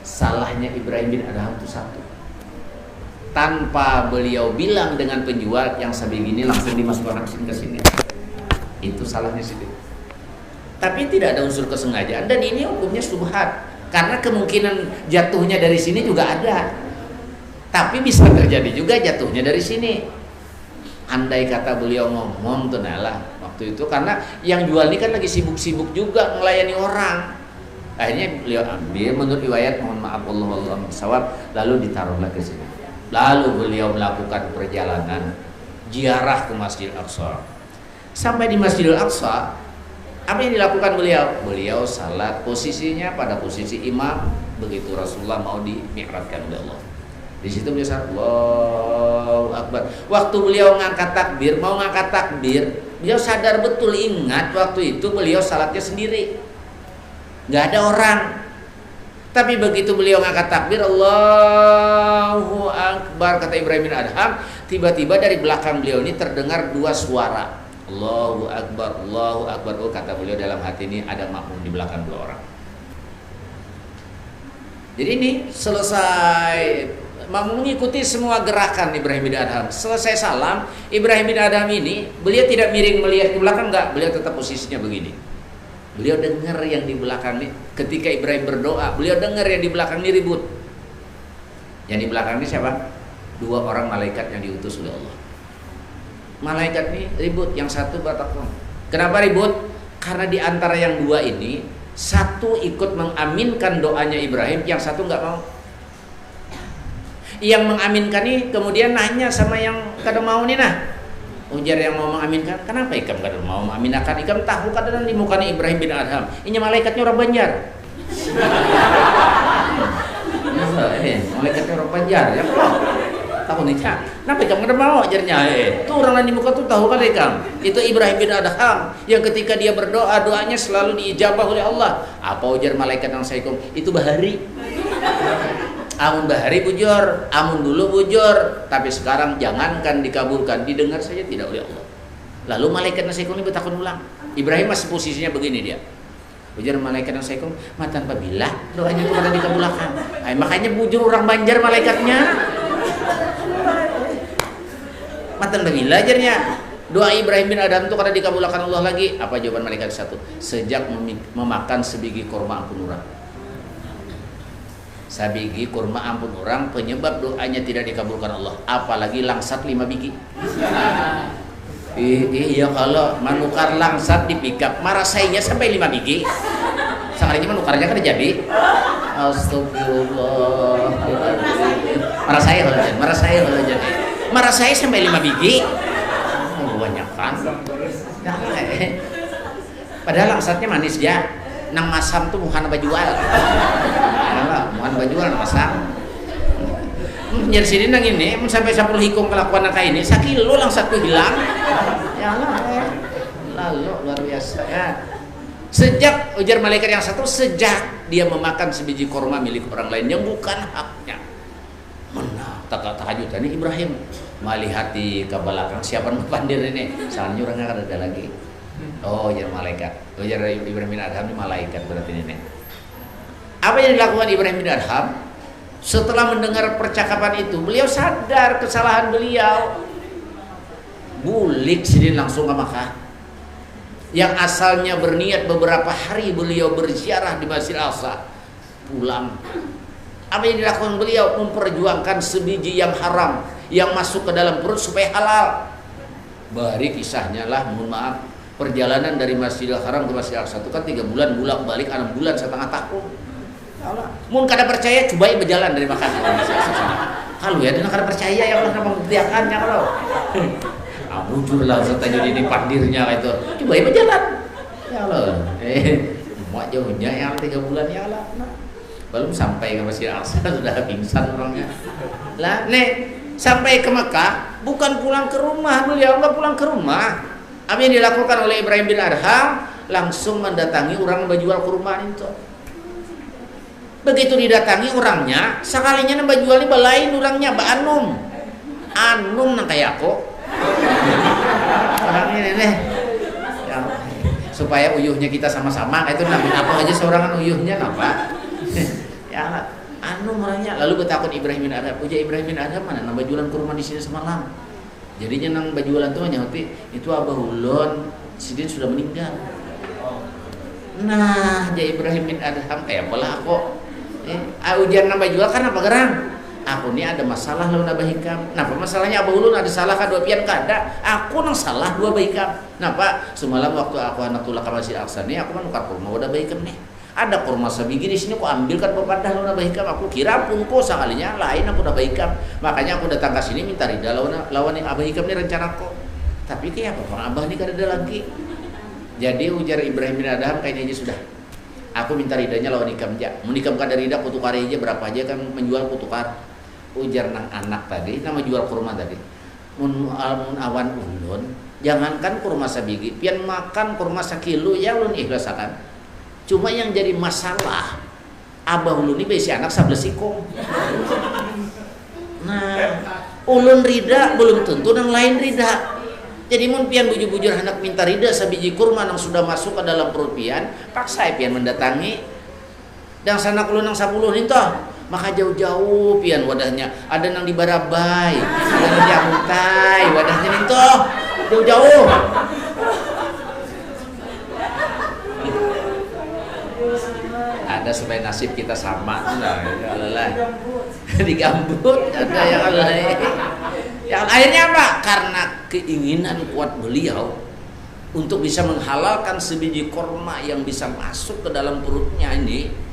Salahnya Ibrahim bin Adham itu satu. Tanpa beliau bilang dengan penjual yang sebiji ini langsung dimasukkan ke sini. Itu salahnya situ. Tapi tidak ada unsur kesengajaan dan ini hukumnya subhat karena kemungkinan jatuhnya dari sini juga ada. Tapi bisa terjadi juga jatuhnya dari sini. Andai kata beliau ngomong tuh nalah waktu itu, karena yang jual ini kan lagi sibuk-sibuk juga melayani orang. Akhirnya beliau ambil menurut riwayat, mohon maaf Allah sawab, lalu ditaruhlah ke sini. Lalu beliau melakukan perjalanan ziarah ke Masjidil Aqsa. Sampai di Masjidil Aqsa, apa yang dilakukan beliau? Beliau salat posisinya pada posisi imam begitu Rasulullah mau dimi'rajkan oleh Allah. Di situ beliau salat Allahu Akbar. Waktu beliau ngangkat takbir, mau ngangkat takbir, beliau sadar betul, ingat waktu itu beliau salatnya sendiri. Nggak ada orang. Tapi begitu beliau ngangkat takbir Allahu Akbar kata Ibrahim bin Adham, tiba-tiba dari belakang beliau ini terdengar 2 suara. Allahu Akbar, Allahu Akbar. Oh, kata beliau dalam hati ini ada makmum di belakang 2 orang. Jadi ini selesai mengikuti semua gerakan Ibrahim bin Adham. Selesai salam, Ibrahim bin Adham ini beliau tidak miring melihat ke belakang, enggak, beliau tetap posisinya begini. Beliau dengar yang di belakang ini ketika Ibrahim berdoa, beliau dengar yang di belakang ini ribut. Yang di belakang ini siapa? 2 orang malaikat yang diutus oleh Allah. Malaikat ini ribut, yang satu batakon. Kenapa ribut? Karena di antara yang 2 ini, satu ikut mengaminkan doanya Ibrahim, yang satu nggak mau. Yang mengaminkan ini kemudian nanya sama yang kada mau nih nah. Ujar yang mau mengaminkan, kenapa ikam kada mau mengaminkan? Ikam tahu kadang di mukanya Ibrahim bin Adham. Ini malaikatnya orang Banjar. Malaikatnya orang Banjar. Ya Allah. Tahu nih kan? Kenapa ikam kada mau ajarnya? Tuh orang di muka tuh tahu kan ikam? Itu Ibrahim bin Adham yang ketika dia berdoa, doanya selalu diijabah oleh Allah. Apa ujar malaikat yang saikum? Itu bahari. Amun bahari bujur, amun dulu bujur, tapi sekarang jangankan dikabulkan, didengar saja tidak oleh Allah. Lalu malaikat nasikum ini bertakun ulang. Ibrahim masih posisinya begini dia. Bujur malaikat nasikum, matan bila doanya itu kada dikabulkan. Makanya bujur orang Banjar malaikatnya. Matan bila ajarnya. Doa Ibrahim bin Adham itu kada dikabulkan Allah lagi. Apa jawaban malaikat satu? Sejak memakan sebiji kurma ampun orang. Sabigi kurma ampun orang penyebab doanya tidak dikabulkan Allah, apalagi langsat 5 biji. Iya kalau menukar langsat di pickup marasainya sampai 5 biji. Sangarnya menukarnya kan jadi. Astagfirullah. Marasai sampai 5 biji. Banyak kan? Padahal langsatnya manis ya. Nang masam tuh bukan bajual. Bukan bajual nang masam. Jadi sini nang ini sampai 10 hikum kelakuan kayak ini sakilo langsat tuh hilang. Ya Allah. Lalu luar biasa ya. Sejak ujar malaikat yang satu, sejak dia memakan sebiji korma milik orang lain yang bukan haknya. Mana tahajud ini Ibrahim melihat di ke belakang siapa pandir ini. Soalnya orangnya kan ada lagi. Oh, ujar malaikat. Ujar Ibrahim bin Adham ini malaikat berarti ini. Apa yang dilakukan Ibrahim bin Adham? Setelah mendengar percakapan itu, beliau sadar kesalahan beliau. Bulik sidin langsung ke Makkah. Yang asalnya berniat beberapa hari beliau berziarah di Masjid Al-Aqsa, pulang. Apa yang dilakukan beliau? Memperjuangkan sebiji yang haram yang masuk ke dalam perut supaya halal. Bari kisahnya lah, mohon maaf, perjalanan dari Masjidil Haram ke Masjid Al-Aqsa itu kan 3 bulan bolak-balik, 6 bulan setengah tahun. Mun kada percaya coba berjalan dari Makkah ke Masjid Al-Aqsa. Kalau ya kada percaya ya Allah membuktikannya kalau. Mujurlah serta jadi di pandirnya itu. Coba ya berjalan. Ya Allah. Mak jauhnya yang 3 bulan ya Allah. Nah, belum sampai ke Masjid Al-Aqsa sudah pingsan orangnya. Lah, sampai ke Mekah bukan pulang ke rumah beliau, enggak pulang ke rumah. Apa yang dilakukan oleh Ibrahim bin Adham? Langsung mendatangi orang berjual kurma itu. Begitu didatangi orangnya, sekalinya nambah jual ini balain orangnya, Mbak Anum nang kayak aku. Orang ini nih ya, supaya uyuhnya kita sama-sama itu nabi apa aja seorang uyuhnya apa ya orangnya. Lalu bertakut Ibrahim bin Adham, ujar Ibrahim bin Adham mana nambah jualan kurma di sini semalam. Jadinya nang bajualan tuh nyauti itu Abah Ulun sidin sudah meninggal. Nah jadi Ibrahim bin Adham apalah aku ujian nambah jual kan apa gerang. Aku ini ada masalah lawan Abah Hikam. Napa masalahnya Abah Ulun ada salah ka dua pian kada? Aku nang salah dua Abah Hikam. Napa semalam waktu aku anak tulah ka Masjid Al-Aqsa nih aku kan nukar kurma udah Abah Hikam nih. Ada kurma sabigi di sini aku ambil kan pepadah lawan Abah Hikam. Aku kira pungko sakalinya lain aku udah Abah Hikam. Makanya aku datang ke sini minta rida lawan Abah Hikam nih rencanaku. Tapi kayak apa Bang Abah nih kada ada lagi. Jadi ujar Ibrahim bin Adham kayaknya aja sudah. Aku minta ridanya lawan Hikam aja. Mun Hikam kada rida kutukar aja berapa aja kan menjual kutukar. Ujar nang anak tadi nama jual kurma tadi mun awan ulun jangankan kurma sabigi pian makan kurma sakilo ya ulun ikhlasakan. Cuma yang jadi masalah Abah ulun ini besi anak 11 ikong. Nah ulun rida belum tentu nang lain rida. Jadi mun pian bujur-bujur anak minta rida sabiji kurma nang sudah masuk ke dalam perut pian paksa pian mendatangi dan sana ulun nang 10 itu. Maka jauh-jauh pian wadahnya ada nang di Barabai, ada nang di Amuntai, wadahnya itu jauh-jauh. Ada supaya nasib kita sama, nah, ya digambut ada yang lain. Yang akhirnya apa? Karena keinginan kuat beliau untuk bisa menghalalkan sebiji korma yang bisa masuk ke dalam perutnya ini.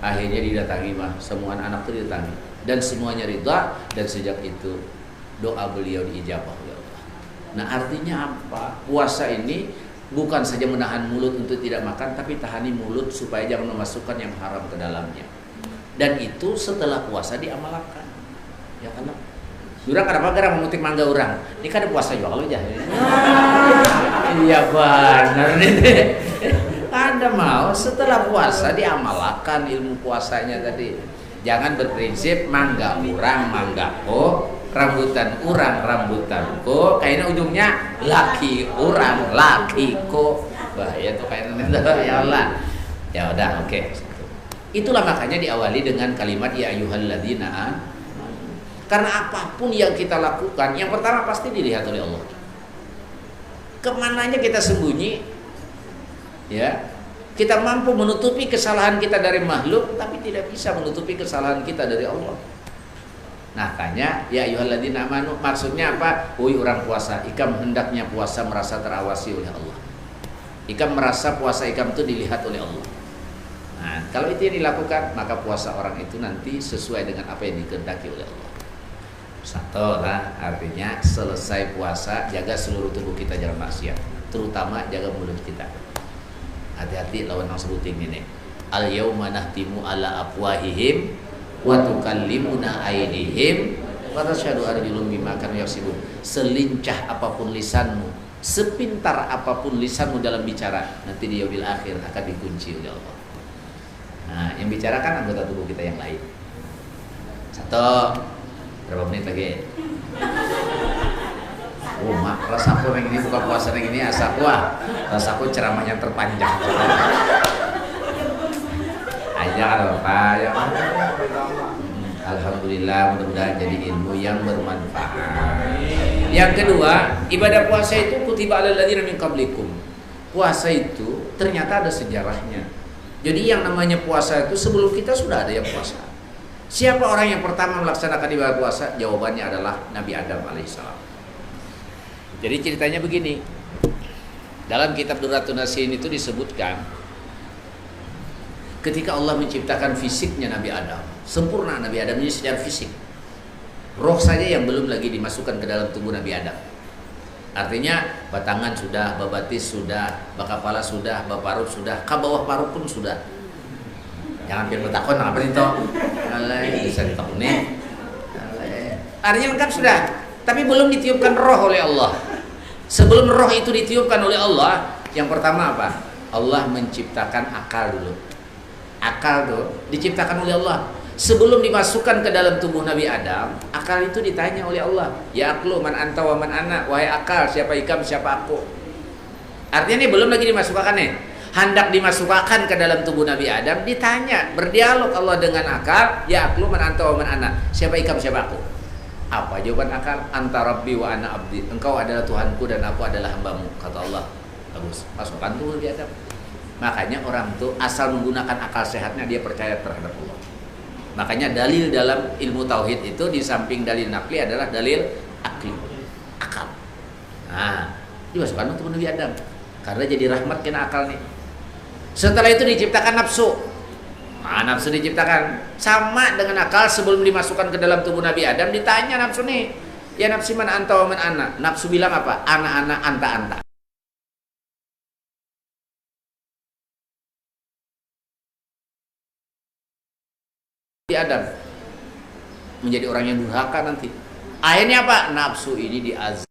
Akhirnya didatangi semua anak itu didatangi dan semuanya ridha dan sejak itu doa beliau diijabah oleh Allah. Nah artinya apa? Puasa ini bukan saja menahan mulut untuk tidak makan tapi tahani mulut supaya jangan memasukkan yang haram ke dalamnya. Dan itu setelah puasa diamalkan. Ya kan? Durang kenapa gara memutik mangga orang? Ini kan ada puasa juga kalau jah. Iya benar nih. Anda mau setelah puasa diamalkan ilmu puasanya tadi. Jangan berprinsip mangga urang manggaku, rambutan urang rambutanku, kayaknya ujungnya laki urang lakiku. Bahaya tuh kayaknya ya Allah. Ya udah oke. Itulah makanya diawali dengan kalimat ya ayyuhalladzina. Karena apapun yang kita lakukan, yang pertama pasti dilihat oleh Allah. Kemananya kita sembunyi? Ya, kita mampu menutupi kesalahan kita dari makhluk, tapi tidak bisa menutupi kesalahan kita dari Allah. Nah, makanya ya ayyuhalladzina amanu maksudnya apa? Woi orang puasa, ikam hendaknya puasa merasa terawasi oleh Allah. Ikam merasa puasa ikam itu dilihat oleh Allah. Nah, kalau itu yang dilakukan, maka puasa orang itu nanti sesuai dengan apa yang dikehendaki oleh Allah. Satu lah, artinya selesai puasa jaga seluruh tubuh kita jangan maksiat, terutama jaga mulut kita. Hati-hati lawan yang sebuting ini. Al yauma nahtimu ala afwahihim wa tukallimuna aydihim wa tashhadu arjuluhum bima kanu yaksibun. Selincah apapun lisanmu, sepintar apapun lisanmu dalam bicara, nanti di yaumil akhir akan dikunci oleh Allah. Nah, yang bicara kan anggota tubuh kita yang lain. Satu, berapa menit lagi? Oh, mak, rasaku yang ini buka puasa yang ini asa wah, rasaku ceramahnya terpanjang. Aja kalau apa ya. Alhamdulillah, mudah-mudahan jadi ilmu yang bermanfaat. Yang kedua, ibadah puasa itu kutiba alal ladzina min qablikum. Puasa itu ternyata ada sejarahnya. Jadi yang namanya puasa itu sebelum kita sudah ada yang puasa. Siapa orang yang pertama melaksanakan ibadah puasa? Jawabannya adalah Nabi Adam alaihissalam. Jadi ceritanya begini. Dalam kitab Durratun Nasihin itu disebutkan ketika Allah menciptakan fisiknya Nabi Adam, sempurna Nabi Adam ini secara fisik. Roh saja yang belum lagi dimasukkan ke dalam tubuh Nabi Adam. Artinya batangan sudah, babatis sudah, bakapala sudah, baparut sudah, ke bawah parut pun sudah. Jangan biar bertakon apa itu? Alay, bisa ditakon nih. Artinya lengkap sudah, tapi belum ditiupkan roh oleh Allah. Sebelum roh itu ditiupkan oleh Allah, yang pertama apa? Allah menciptakan akal dulu. Akal tuh diciptakan oleh Allah. Sebelum dimasukkan ke dalam tubuh Nabi Adam, akal itu ditanya oleh Allah. Ya aklu man anta wa man ana, wahai akal, siapa ikam, siapa aku. Artinya ini belum lagi dimasukkan nih. Hendak dimasukkan ke dalam tubuh Nabi Adam, ditanya, berdialog Allah dengan akal. Ya aklu man anta wa man ana, siapa ikam, siapa aku. Apa jawaban akal? Anta rabbi wa ana abdi, engkau adalah Tuhanku dan aku adalah hambamu, kata Allah. Bagus, masukkan tubuh Nabi Adam. Makanya orang tuh asal menggunakan akal sehatnya dia percaya terhadap Allah. Makanya dalil dalam ilmu tauhid itu di samping dalil nakli adalah dalil akli, akal. Nah, dimasukkan untuk Nabi Adam karena jadi rahmat kena akal nih. Setelah itu diciptakan nafsu. Nah, nafsu diciptakan sama dengan akal. Sebelum dimasukkan ke dalam tubuh Nabi Adam ditanya nafsu nih, ya nafsi mana anta wa man ana. Nafsu bilang apa? Ana anta. Di Adam menjadi orang yang durhaka nanti. Akhirnya apa? Nafsu ini diazab.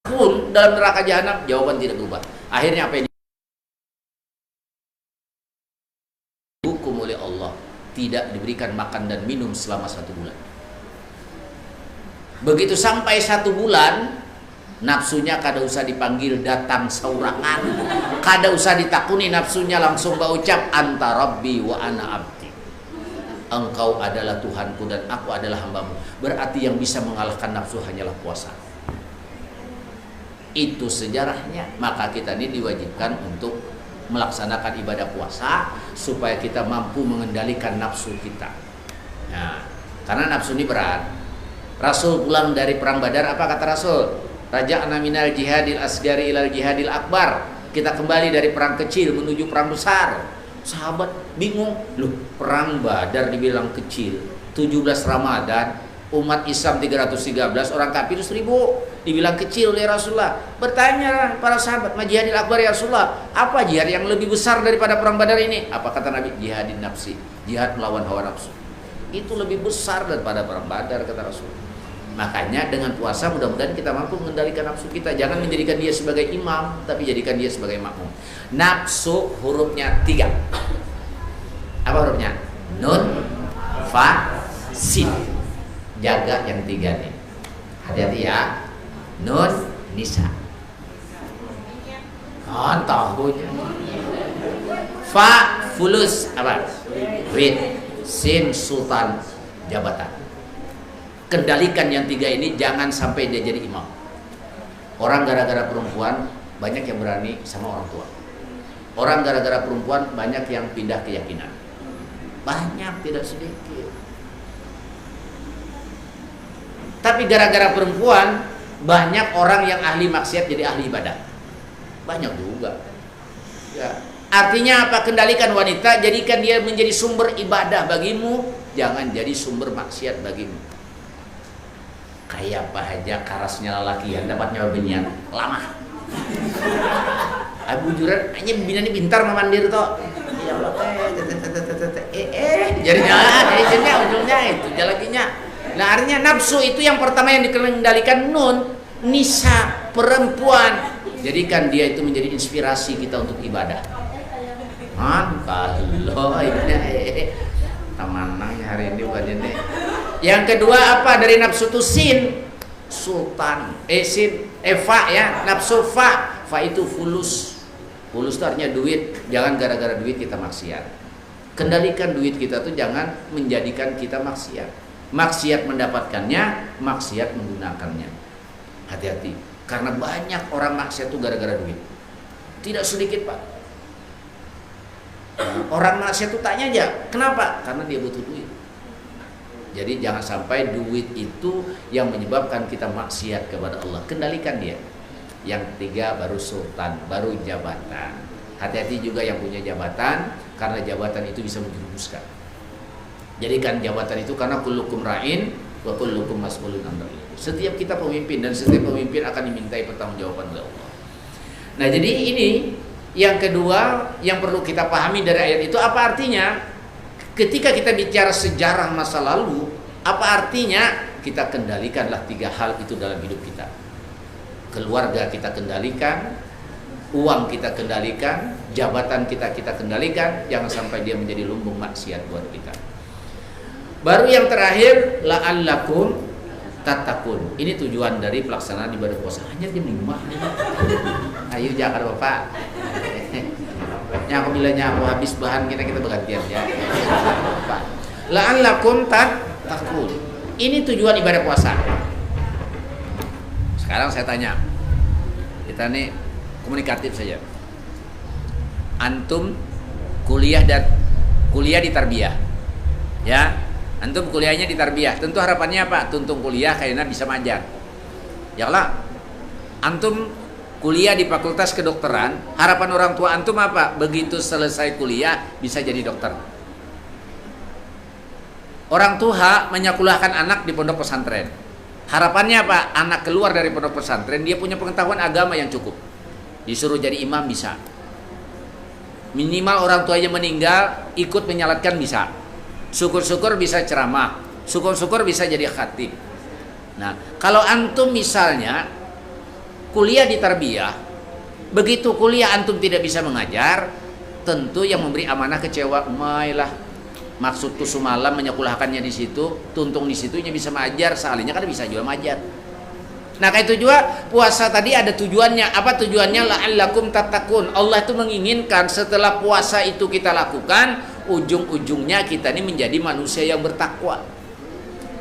Pun dalam neraka jahanam, jawaban tidak berubah. Akhirnya apa yang dihukum oleh Allah, tidak diberikan makan dan minum selama 1 bulan. Begitu sampai 1 bulan, nafsunya kada usah dipanggil datang saurangan, kada usah ditakuni, nafsunya langsung berucap anta rabbi wa ana abdi. Engkau adalah Tuhanku dan aku adalah hambamu. Berarti yang bisa mengalahkan nafsu hanyalah puasa. Itu sejarahnya. Maka kita ini diwajibkan untuk melaksanakan ibadah puasa supaya kita mampu mengendalikan nafsu kita. Nah, karena nafsu ini berat. Rasul pulang dari perang Badar, apa kata Rasul? Raja'na minal jihadil asgari ilal jihadil akbar. Kita kembali dari perang kecil menuju perang besar. Sahabat bingung, loh, perang Badar dibilang kecil, 17 Ramadan, umat Islam 313, orang kafir 1000, dibilang kecil oleh Rasulullah. Bertanya para sahabat, ma jihadil akbar ya Rasulullah, apa jihad yang lebih besar daripada perang Badar ini? Apa kata Nabi? Jihadin nafsi, jihad melawan hawa nafsu. Itu lebih besar daripada perang Badar, kata Rasul. Makanya dengan puasa mudah-mudahan kita mampu mengendalikan nafsu kita. Jangan menjadikan dia sebagai imam, tapi jadikan dia sebagai makmum. Nafsu hurufnya 3. Apa hurufnya? Nun, fa, sin. Jaga yang 3 nih. Hati-hati ya. Nun, nisa. Tahunya. Fa, fulus. Apa? Rid. Sin, sultan, jabatan. Kendalikan yang 3 ini, jangan sampai dia jadi imam. Orang gara-gara perempuan banyak yang berani sama orang tua. Orang gara-gara perempuan banyak yang pindah keyakinan. Banyak, tidak sedikit. Tapi gara-gara perempuan banyak orang yang ahli maksiat jadi ahli ibadah. Banyak juga. Ya. Artinya apa? Kendalikan wanita, jadikan dia menjadi sumber ibadah bagimu, jangan jadi sumber maksiat bagimu. Kayak apa aja karasnya lelaki yang dapat nyawa binian lama. Abu juran hanya bina ini pintar memandir toh. Ya Allah jadinya ujungnya itu jalaginya. Nah artinya nafsu itu yang pertama yang dikendalikan nun, nisa, perempuan. Jadikan dia itu menjadi inspirasi kita untuk ibadah. Kalau ini tamanangnya hari ini bukan ini. Yang kedua apa dari nafsu itu sin, sultan, sin, fa ya, nafsu fa itu fulus. Fulus itu artinya duit. Jangan gara-gara duit kita maksiat. Kendalikan duit kita tuh jangan menjadikan kita maksiat. Maksiat mendapatkannya, maksiat menggunakannya. Hati-hati, karena banyak orang maksiat itu gara-gara duit. Tidak sedikit Pak. Orang maksiat itu tanya aja, kenapa? Karena dia butuh duit. Jadi jangan sampai duit itu yang menyebabkan kita maksiat kepada Allah. Kendalikan dia. Yang ketiga baru sultan, baru jabatan. Hati-hati juga yang punya jabatan, karena jabatan itu bisa menjerumuskan. Jadikan jabatan itu karena kullukum ra'in wa kullukum mas'ulun an ra'iyatihi. Setiap kita pemimpin dan setiap pemimpin akan dimintai pertanggungjawaban oleh Allah. Nah, jadi ini yang kedua yang perlu kita pahami dari ayat itu apa artinya? Ketika kita bicara sejarah masa lalu, apa artinya? Kita kendalikanlah 3 hal itu dalam hidup kita. Keluarga kita kendalikan, uang kita kendalikan, jabatan kita kendalikan, jangan sampai dia menjadi lumbung maksiat buat kita. Baru yang terakhir, la'allakum tattaqun. Ini tujuan dari pelaksanaan ibadah puasa. Hanya jam 5. Ayo jangan Bapak. Yang bilangnya aku habis bahan kita bergantian ya. La'allakum tattaqun. Ini tujuan ibadah puasa. Sekarang saya tanya, kita nih komunikatif saja. Antum kuliah di tarbiyah, ya. Antum kuliahnya di tarbiyah. Tentu harapannya apa? Tuntung kuliah kayaknya bisa majar. Ya lah. Antum kuliah di fakultas kedokteran, harapan orang tua antum apa? Begitu selesai kuliah bisa jadi dokter. Orang tua menyekolahkan anak di pondok pesantren. Harapannya apa? Anak keluar dari pondok pesantren, dia punya pengetahuan agama yang cukup. Disuruh jadi imam bisa. Minimal orang tuanya meninggal, ikut menyalatkan bisa. Syukur-syukur bisa ceramah. Syukur-syukur bisa jadi khatib. Nah, kalau antum misalnya kuliah di tarbiyah, begitu kuliah antum tidak bisa mengajar, tentu yang memberi amanah kecewa. Mailah. Maksudku semalam menyekolahkannya di situ, tuntung di situ, nya bisa mengajar, sealinya kan bisa juga mengajar. Nah, kayak itu juga puasa tadi ada tujuannya. Apa tujuannya? La'allakum tattaqun. Allah itu menginginkan setelah puasa itu kita lakukan, ujung-ujungnya kita ini menjadi manusia yang bertakwa.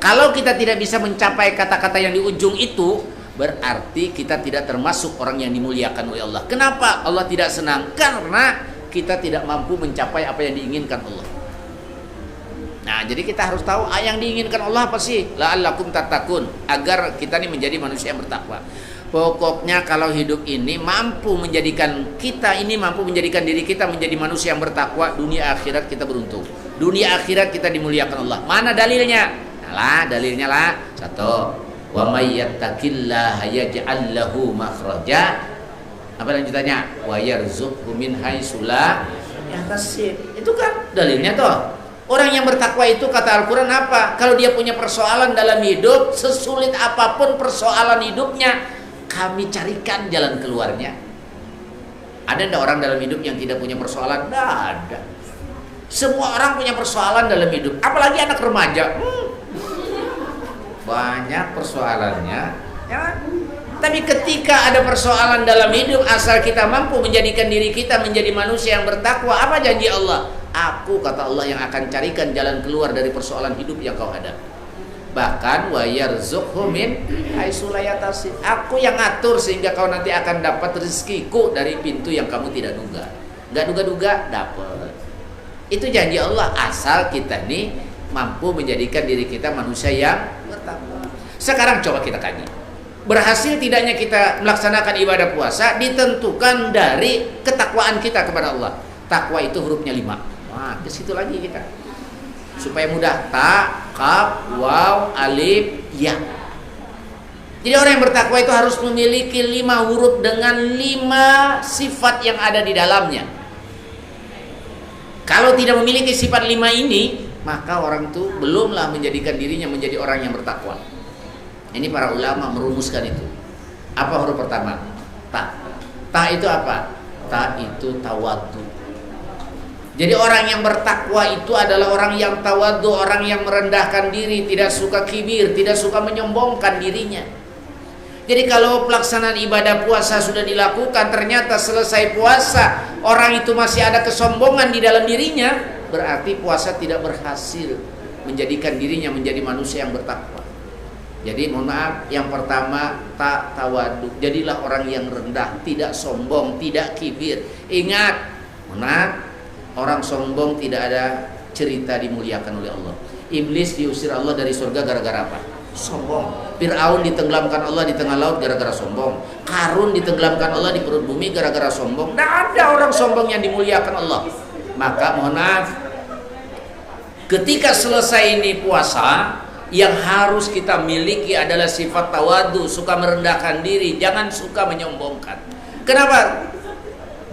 Kalau kita tidak bisa mencapai kata-kata yang di ujung itu, berarti kita tidak termasuk orang yang dimuliakan oleh Allah. Kenapa Allah tidak senang? Karena kita tidak mampu mencapai apa yang diinginkan Allah. Nah, jadi kita harus tahu yang diinginkan Allah apa sih? La'allakum tattaqun, agar kita ini menjadi manusia yang bertakwa. Pokoknya kalau hidup ini mampu menjadikan diri kita menjadi manusia yang bertakwa, dunia akhirat kita beruntung. Dunia akhirat kita dimuliakan Allah. Mana dalilnya? Nah, dalilnya lah. 1. Wa may yattaqillaha yaj'al lahu makhraja. Apa lanjutannya? Wa yarzuqhu min haitsu la yahtasib. Itu kan dalilnya toh. Orang yang bertakwa itu kata Al-Quran apa? Kalau dia punya persoalan dalam hidup, sesulit apapun persoalan hidupnya, kami carikan jalan keluarnya. Ada enggak orang dalam hidup yang tidak punya persoalan? Tidak ada. Semua orang punya persoalan dalam hidup. Apalagi anak remaja. Banyak persoalannya. Ya. Tapi ketika ada persoalan dalam hidup, asal kita mampu menjadikan diri kita menjadi manusia yang bertakwa, apa janji Allah? Aku, kata Allah, yang akan carikan jalan keluar dari persoalan hidup yang kau hadapi. Bahkan wa yarzuqhu min haitsu la yahtasib. Aku yang atur sehingga kau nanti akan dapat rezekiku dari pintu yang kamu tidak duga. Enggak duga-duga dapat. Itu janji Allah asal kita nih mampu menjadikan diri kita manusia yang bertakwa. Sekarang coba kita kaji. Berhasil tidaknya kita melaksanakan ibadah puasa ditentukan dari ketakwaan kita kepada Allah. Takwa itu hurufnya 5. Nah, ke situ lagi kita. supaya mudah. Ta, kaf, waw, alif, ya. Jadi orang yang bertakwa itu harus memiliki 5 huruf dengan 5 sifat yang ada di dalamnya. Kalau tidak memiliki sifat 5 ini, maka orang itu belumlah menjadikan dirinya menjadi orang yang bertakwa. Ini para ulama merumuskan itu. Apa huruf pertama? Ta. Ta itu apa? Ta itu tawadhu. Jadi orang yang bertakwa itu adalah orang yang tawadhu, orang yang merendahkan diri, tidak suka kibir, tidak suka menyombongkan dirinya. Jadi kalau pelaksanaan ibadah puasa sudah dilakukan, ternyata selesai puasa orang itu masih ada kesombongan di dalam dirinya, berarti puasa tidak berhasil menjadikan dirinya menjadi manusia yang bertakwa. Jadi mohon maaf, yang pertama tak tawadhu, jadilah orang yang rendah, tidak sombong, tidak kibir. Ingat, mohon maaf, orang sombong tidak ada cerita dimuliakan oleh Allah. Iblis diusir Allah dari surga gara-gara apa? Sombong. Fir'aun ditenggelamkan Allah di tengah laut gara-gara sombong. Qarun ditenggelamkan Allah di perut bumi gara-gara sombong. Tidak ada orang sombong yang dimuliakan Allah. Maka mohon maaf, ketika selesai ini puasa, yang harus kita miliki adalah sifat tawadhu, suka merendahkan diri, jangan suka menyombongkan. Kenapa?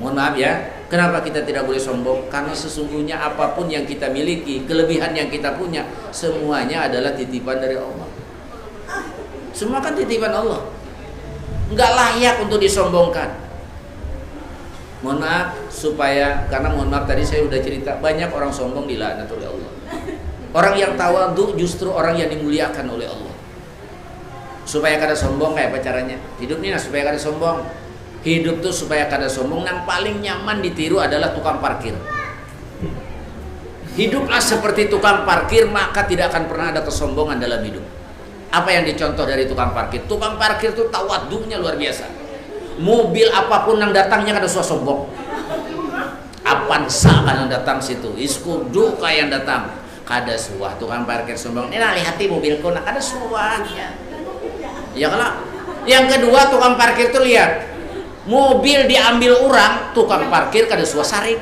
Mohon maaf ya, kenapa kita tidak boleh sombong? Karena sesungguhnya apapun yang kita miliki, kelebihan yang kita punya, semuanya adalah titipan dari Allah. Semua kan titipan Allah, nggak layak untuk disombongkan. Mohon maaf, supaya, karena mohon maaf tadi saya udah cerita, banyak orang sombong dilaknat oleh Allah. Orang yang tawadhu justru orang yang dimuliakan oleh Allah. Supaya kada sombong kayak apa caranya? Hidup ini supaya kada sombong. Hidup tuh supaya kada sombong, yang paling nyaman ditiru adalah tukang parkir. Hiduplah seperti tukang parkir, maka tidak akan pernah ada kesombongan dalam hidup. Apa yang dicontoh dari tukang parkir? Tukang parkir tuh tawadhunya luar biasa. Mobil apapun yang datangnya kada suah sombong. Avanza kan yang datang situ, Iskudu kayak yang datang. Kada suah tukang parkir sombong. Ini nah, lihati mobilku, nah kada suahnya. Ya kalau yang kedua tukang parkir tuh lihat, mobil diambil orang, tukang parkir kada suah sarik.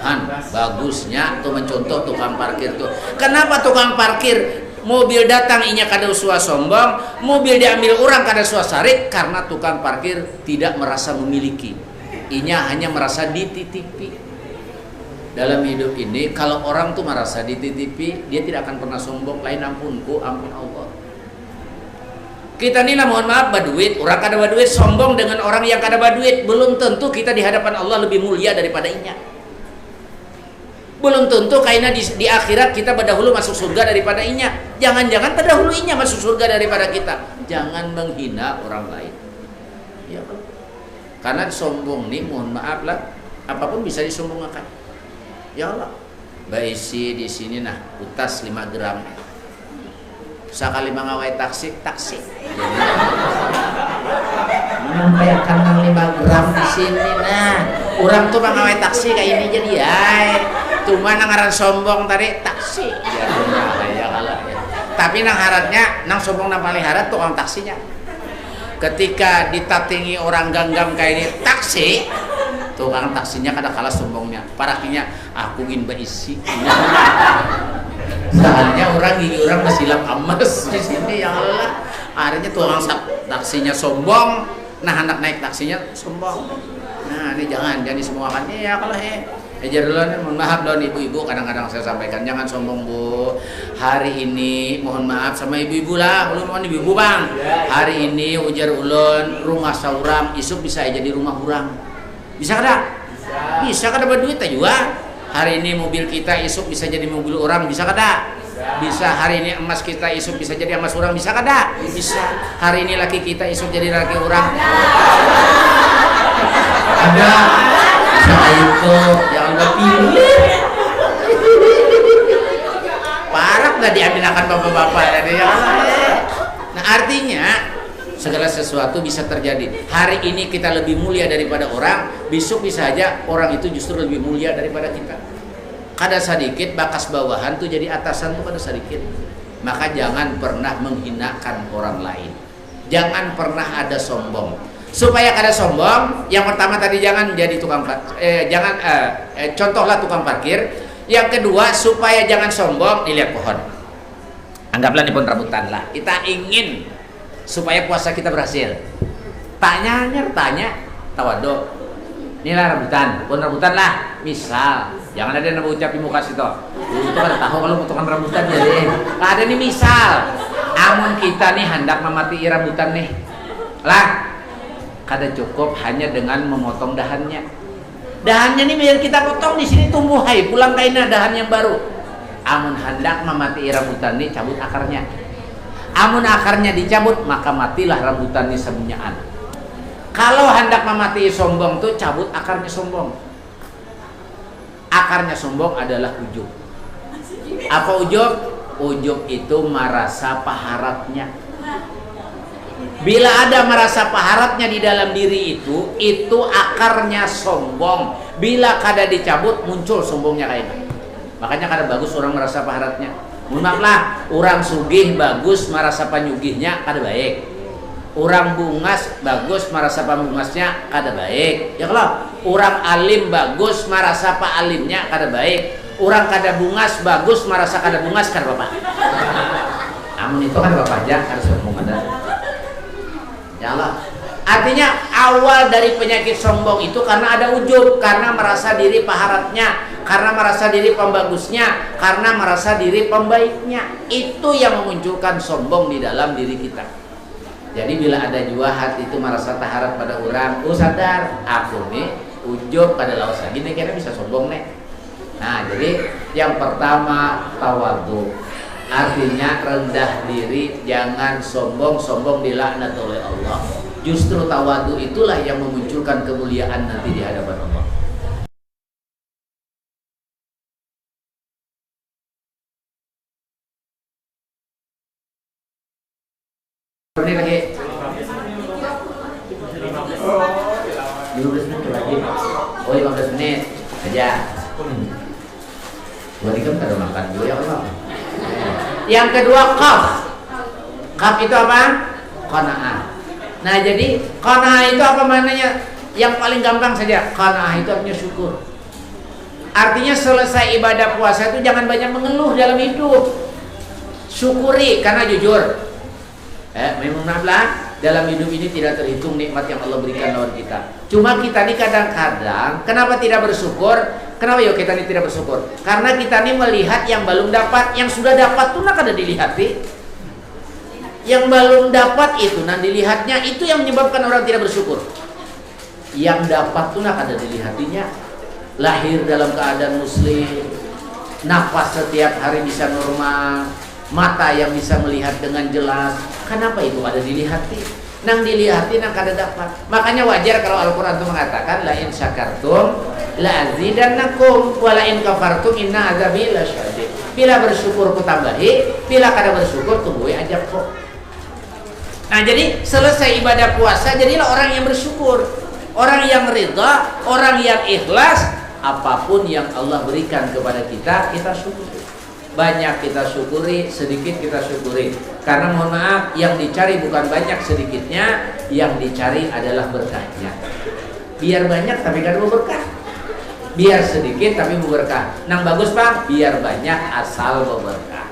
Han, bagusnya tuh mencontoh tukang parkir tuh. Kenapa tukang parkir mobil datang inya kada suah sombong, mobil diambil orang kada suah sarik? Karena tukang parkir tidak merasa memiliki, inya hanya merasa dititipi. Dalam hidup ini kalau orang tuh merasa dititipi, dia tidak akan pernah sombong. Lain ampunku, ampun Allah. Kita nih lah mohon maaf baduit, orang kada baduit sombong dengan orang yang kada baduit, belum tentu kita di hadapan Allah lebih mulia daripada inya. Belum tentu karena di akhirat kita berdahulu masuk surga daripada inya. Jangan-jangan terdahulu inya masuk surga daripada kita. Jangan menghina orang lain. Ya, karena sombong nih mohon maaf lah, apapun bisa disombongkan. Ya Allah, baisi di sini nah utas 5 gram. Sekali mengawai taksi. Jadi sampai kantong 5 gram di sini nah. Orang tuh mengawai taksi kayak ini jadi ay. Cuma nangaran sombong tadi taksi. Ya Allah ya. Tapi nang haratnya, nang sombong nang paling harat tukang taksinya. Ketika ditatingi orang ganggam kayak ini taksi, tukang taksinya kada kalah sombongnya. Parakinya aku ingin berisi. Soalnya orang gigi orang masih lam amas di sini ya Allah. Akhirnya tukang taksinya sombong, nah anak naik taksinya sombong. Nah ini jangan disemuakan ya kalau ajar dulu nih, mohon maaf dong ibu-ibu, kadang-kadang saya sampaikan jangan sombong bu. Hari ini mohon maaf sama ibu-ibu lah, ulun mohon ibu-ibu bang. Hari ini ujar ulun rumah saurang, isuk bisa jadi rumah urang. Bisa kada? Bisa kada berduit juga. Hari ini mobil kita isuk bisa jadi mobil orang, bisa kada? Bisa. Hari ini emas kita isuk bisa jadi emas orang, bisa kada? Bisa. Hari ini laki kita isuk jadi laki orang. Ada. Bisa itu yang anda pilih. Parah nggak diambil akan bapak-bapak dari yang lain. Nah artinya segala sesuatu bisa terjadi. Hari ini kita lebih mulia daripada orang, besok bisa aja orang itu justru lebih mulia daripada kita. Kada sedikit bakas bawahan tuh jadi atasan tuh kada sedikit. Maka jangan pernah menghinakan orang lain. Jangan pernah ada sombong. Supaya kada sombong, yang pertama tadi jangan jadi contohlah tukang parkir. Yang kedua, supaya jangan sombong, dilihat pohon. Anggaplah ini pohon rambutan lah. Kita ingin supaya puasa kita berhasil. Tanya, tawado. Inilah rambutan, pohon rambutan lah. Misal, jangan ada yang ucap di muka situ. Itu kan tahu kalau potongan rambutan jadi. Ada nih misal, amun kita nih hendak memati rambutan nih, lah, kada cukup hanya dengan memotong dahannya. Dahannya nih biar kita potong di sini tumbuh, hai pulang kaina dahan yang baru. Amun hendak memati rambutan nih, cabut akarnya. Amun akarnya dicabut, maka matilah rambutan nih semuanyaan. Kalau hendak memati sombong tuh cabut akarnya sombong. Akarnya sombong adalah ujub. Apa ujub? Ujub itu merasa paharatnya. Bila ada merasa paharatnya di dalam diri itu akarnya sombong. Bila kada dicabut, muncul sombongnya kayaknya. Makanya kada bagus orang merasa paharatnya. Mohon maaf lah, orang sugih bagus merasa panyugihnya kada baik. Orang bungas bagus merasa pambungasnya kada baik. Ya kalau orang alim bagus merasa pak alimnya kada baik. Orang kada bungas bagus merasa kada bungas kada bapak. Namun itu kan bapak aja harus ngomong ada. Ya Allah. Artinya awal dari penyakit sombong itu karena ada ujub, karena merasa diri paharatnya, karena merasa diri pembagusnya, karena merasa diri pembaiknya. Itu yang memunculkan sombong di dalam diri kita. Jadi bila ada jua hati itu merasa taharat pada orang, sadar aku nih ujub pada lawas lagi nih kira bisa sombong nih. Nah jadi yang pertama tawadhu, artinya rendah diri, jangan sombong. Sombong dilaknat oleh Allah. Justru tawadhu itulah yang memunculkan kemuliaan nanti di hadapan Allah. Ini lagi 15 menit lagi. Oh 15 menit aja. Dua jam kada makan dulu ya Allah. Yang kedua qaf. Qaf itu apa? Qanaah. Nah jadi qanaah itu apa maknanya? Yang paling gampang saja. Qanaah itu artinya syukur. Artinya selesai ibadah puasa itu jangan banyak mengeluh dalam hidup. Syukuri karena jujur. Memanglah dalam hidup ini tidak terhitung nikmat yang Allah berikan lawan kita. Cuma kita ini kadang-kadang kenapa tidak bersyukur? Kenapa yuk kita ini tidak bersyukur? Karena kita ini melihat yang belum dapat, yang sudah dapat tuh nak ada dilihati. Yang belum dapat itu nan dilihatnya, itu yang menyebabkan orang tidak bersyukur. Yang dapat tuh nak ada dilihatinya. Lahir dalam keadaan muslim, nafas setiap hari bisa normal, mata yang bisa melihat dengan jelas. Kenapa itu ada dilihati? Nang dilihati nang kada dapat. Makanya wajar kalau Al-Quran itu mengatakan la in syakartum la azidannakum wa la in kafartum inna azabi lasyadid. Bila bersyukur ku tambahi, bila kada bersyukur tungguin aja kok. Nah jadi selesai ibadah puasa jadilah orang yang bersyukur, orang yang ridha, orang yang ikhlas. Apapun yang Allah berikan kepada kita, kita syukuri. Banyak kita syukuri, sedikit kita syukuri. Karena mohon maaf, yang dicari bukan banyak sedikitnya, yang dicari adalah berkahnya. Biar banyak tapi kan berkah. Biar sedikit tapi berkah. Nang bagus Pak, biar banyak asal berkah.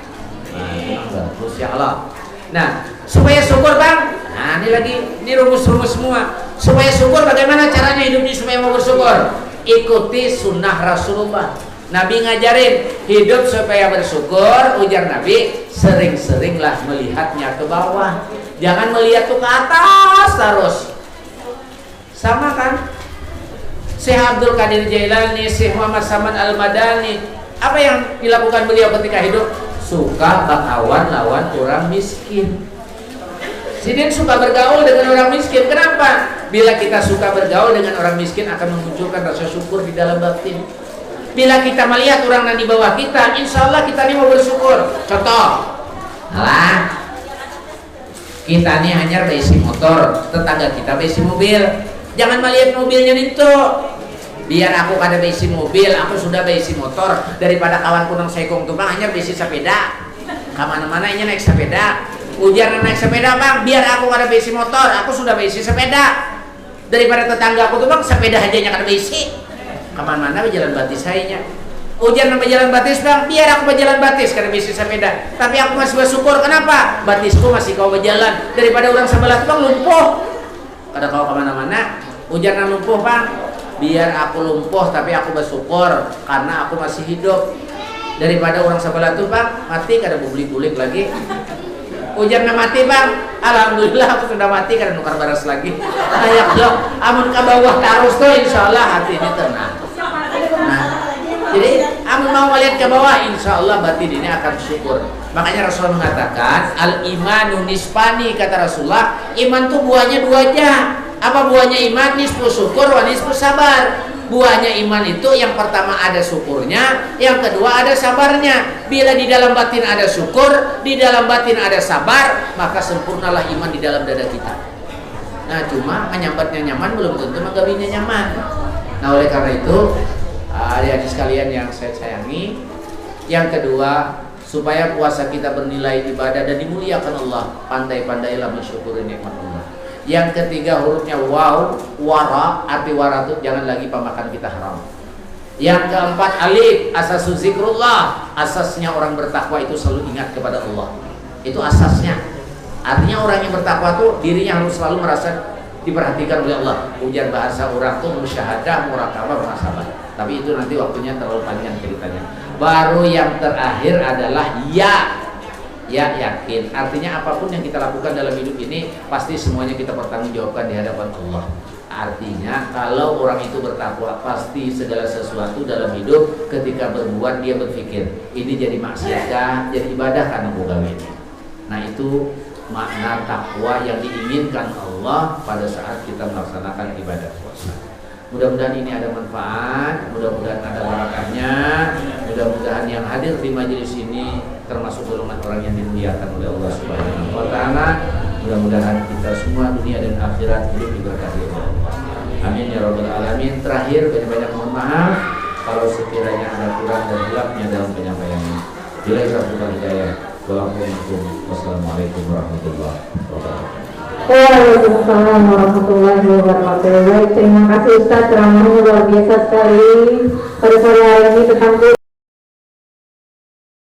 Bagus ya Allah. Nah, supaya syukur Bang. Nah, ini lagi, ini rumus-rumus semua. Supaya syukur bagaimana caranya hidup ini supaya mau bersyukur? Ikuti sunnah Rasulullah. Nabi ngajarin hidup supaya bersyukur. Ujar Nabi, sering-seringlah melihatnya ke bawah, jangan melihat tuh ke atas terus. Sama kan Syekh Abdul Qadir Jailani, Syekh Muhammad Samad Al-Madani, apa yang dilakukan beliau ketika hidup? Suka bakawan lawan orang miskin. Sidin suka bergaul dengan orang miskin. Kenapa? Bila kita suka bergaul dengan orang miskin akan memunculkan rasa syukur di dalam batin. Bila kita melihat orang yang di bawah kita, insya Allah kita ini mau bersyukur. Contoh, kita ini hanya besi motor, tetangga kita besi mobil. Jangan melihat mobilnya itu. Biar aku kada besi mobil, aku sudah besi motor. Daripada kawan kunang sekong tuh Bang hanya besi sepeda. Kemana-mana ini naik sepeda. Ujian naik sepeda Bang, biar aku kada besi motor, aku sudah besi sepeda. Daripada tetangga aku tuh Bang sepeda aja nya kada besi. Kemana-mana jalan batis sayanya. Ujian nama jalan batis bang, biar aku berjalan batis karena bisnis sepeda. Tapi aku masih bersyukur, kenapa? Batisku masih kau berjalan daripada orang sebelah bang lumpuh. Kada kau kemana-mana. Ujian lumpuh bang, biar aku lumpuh tapi aku bersyukur karena aku masih hidup. Daripada orang sebelah tuh bang mati kada bulik-bulik lagi. Ujian mati bang, alhamdulillah aku sudah mati kada nukar baras lagi. Ayak dok, amun ke bawah terus tuh insyaallah hati ini tenang. Nah, jadi amun mau melihat ke bawah, insya Allah batin ini akan syukur. Makanya Rasulullah mengatakan al-imanu nisfani, kata Rasulullah, iman tuh buahnya dua aja. Apa buahnya iman? Nisfu syukur wa nisfu sabar. Buahnya iman itu yang pertama ada syukurnya, yang kedua ada sabarnya. Bila di dalam batin ada syukur, di dalam batin ada sabar, maka sempurnalah iman di dalam dada kita. Nah cuma menyambatnya nyaman belum tentu menggawinya nyaman. Nah oleh karena itu adik-adik sekalian yang saya sayangi, yang kedua, supaya puasa kita bernilai ibadah dan dimuliakan Allah, pandai-pandailah mensyukuri nikmat Allah. Yang ketiga hurufnya waw, wara, arti wara itu jangan lagi pemakan kita haram. Yang keempat alif, asasu zikrullah, asasnya orang bertakwa itu selalu ingat kepada Allah. Itu asasnya. Artinya orang yang bertakwa itu dirinya harus selalu merasa diperhatikan oleh Allah. Ujian bahasa orang tuh musyahadah, murakabah, muhasabah. Tapi itu nanti waktunya terlalu panjang ceritanya. Baru yang terakhir adalah ya yakin. Artinya apapun yang kita lakukan dalam hidup ini pasti semuanya kita pertanggungjawabkan di hadapan Allah. Artinya kalau orang itu bertakwa pasti segala sesuatu dalam hidup ketika berbuat dia berpikir ini jadi maksiatkah, jadi ibadah karena bukan ini. Nah itu makna takwa yang diinginkan Allah pada saat kita melaksanakan ibadah puasa. Mudah-mudahan ini ada manfaat, mudah-mudahan ada barakahnya, mudah-mudahan yang hadir di majelis ini termasuk golongan orang yang dimuliakan oleh Allah Subhanahu wa taala. Mudah-mudahan kita semua dunia dan akhirat hidup diberkahi oleh Allah. Amin ya rabbal alamin. Terakhir banyak-banyak mohon maaf kalau sekiranya ada kurang dan hilafnya dalam penyampaiannya. Bila Rabbil hidayah. Wassalamualaikum warahmatullahi wabarakatuh. Waalaikumsalam warahmatullahi wabarakatuh. Baik, terima kasih Ustaz, ceramahnya luar biasa sekali pada sore hari ini tentang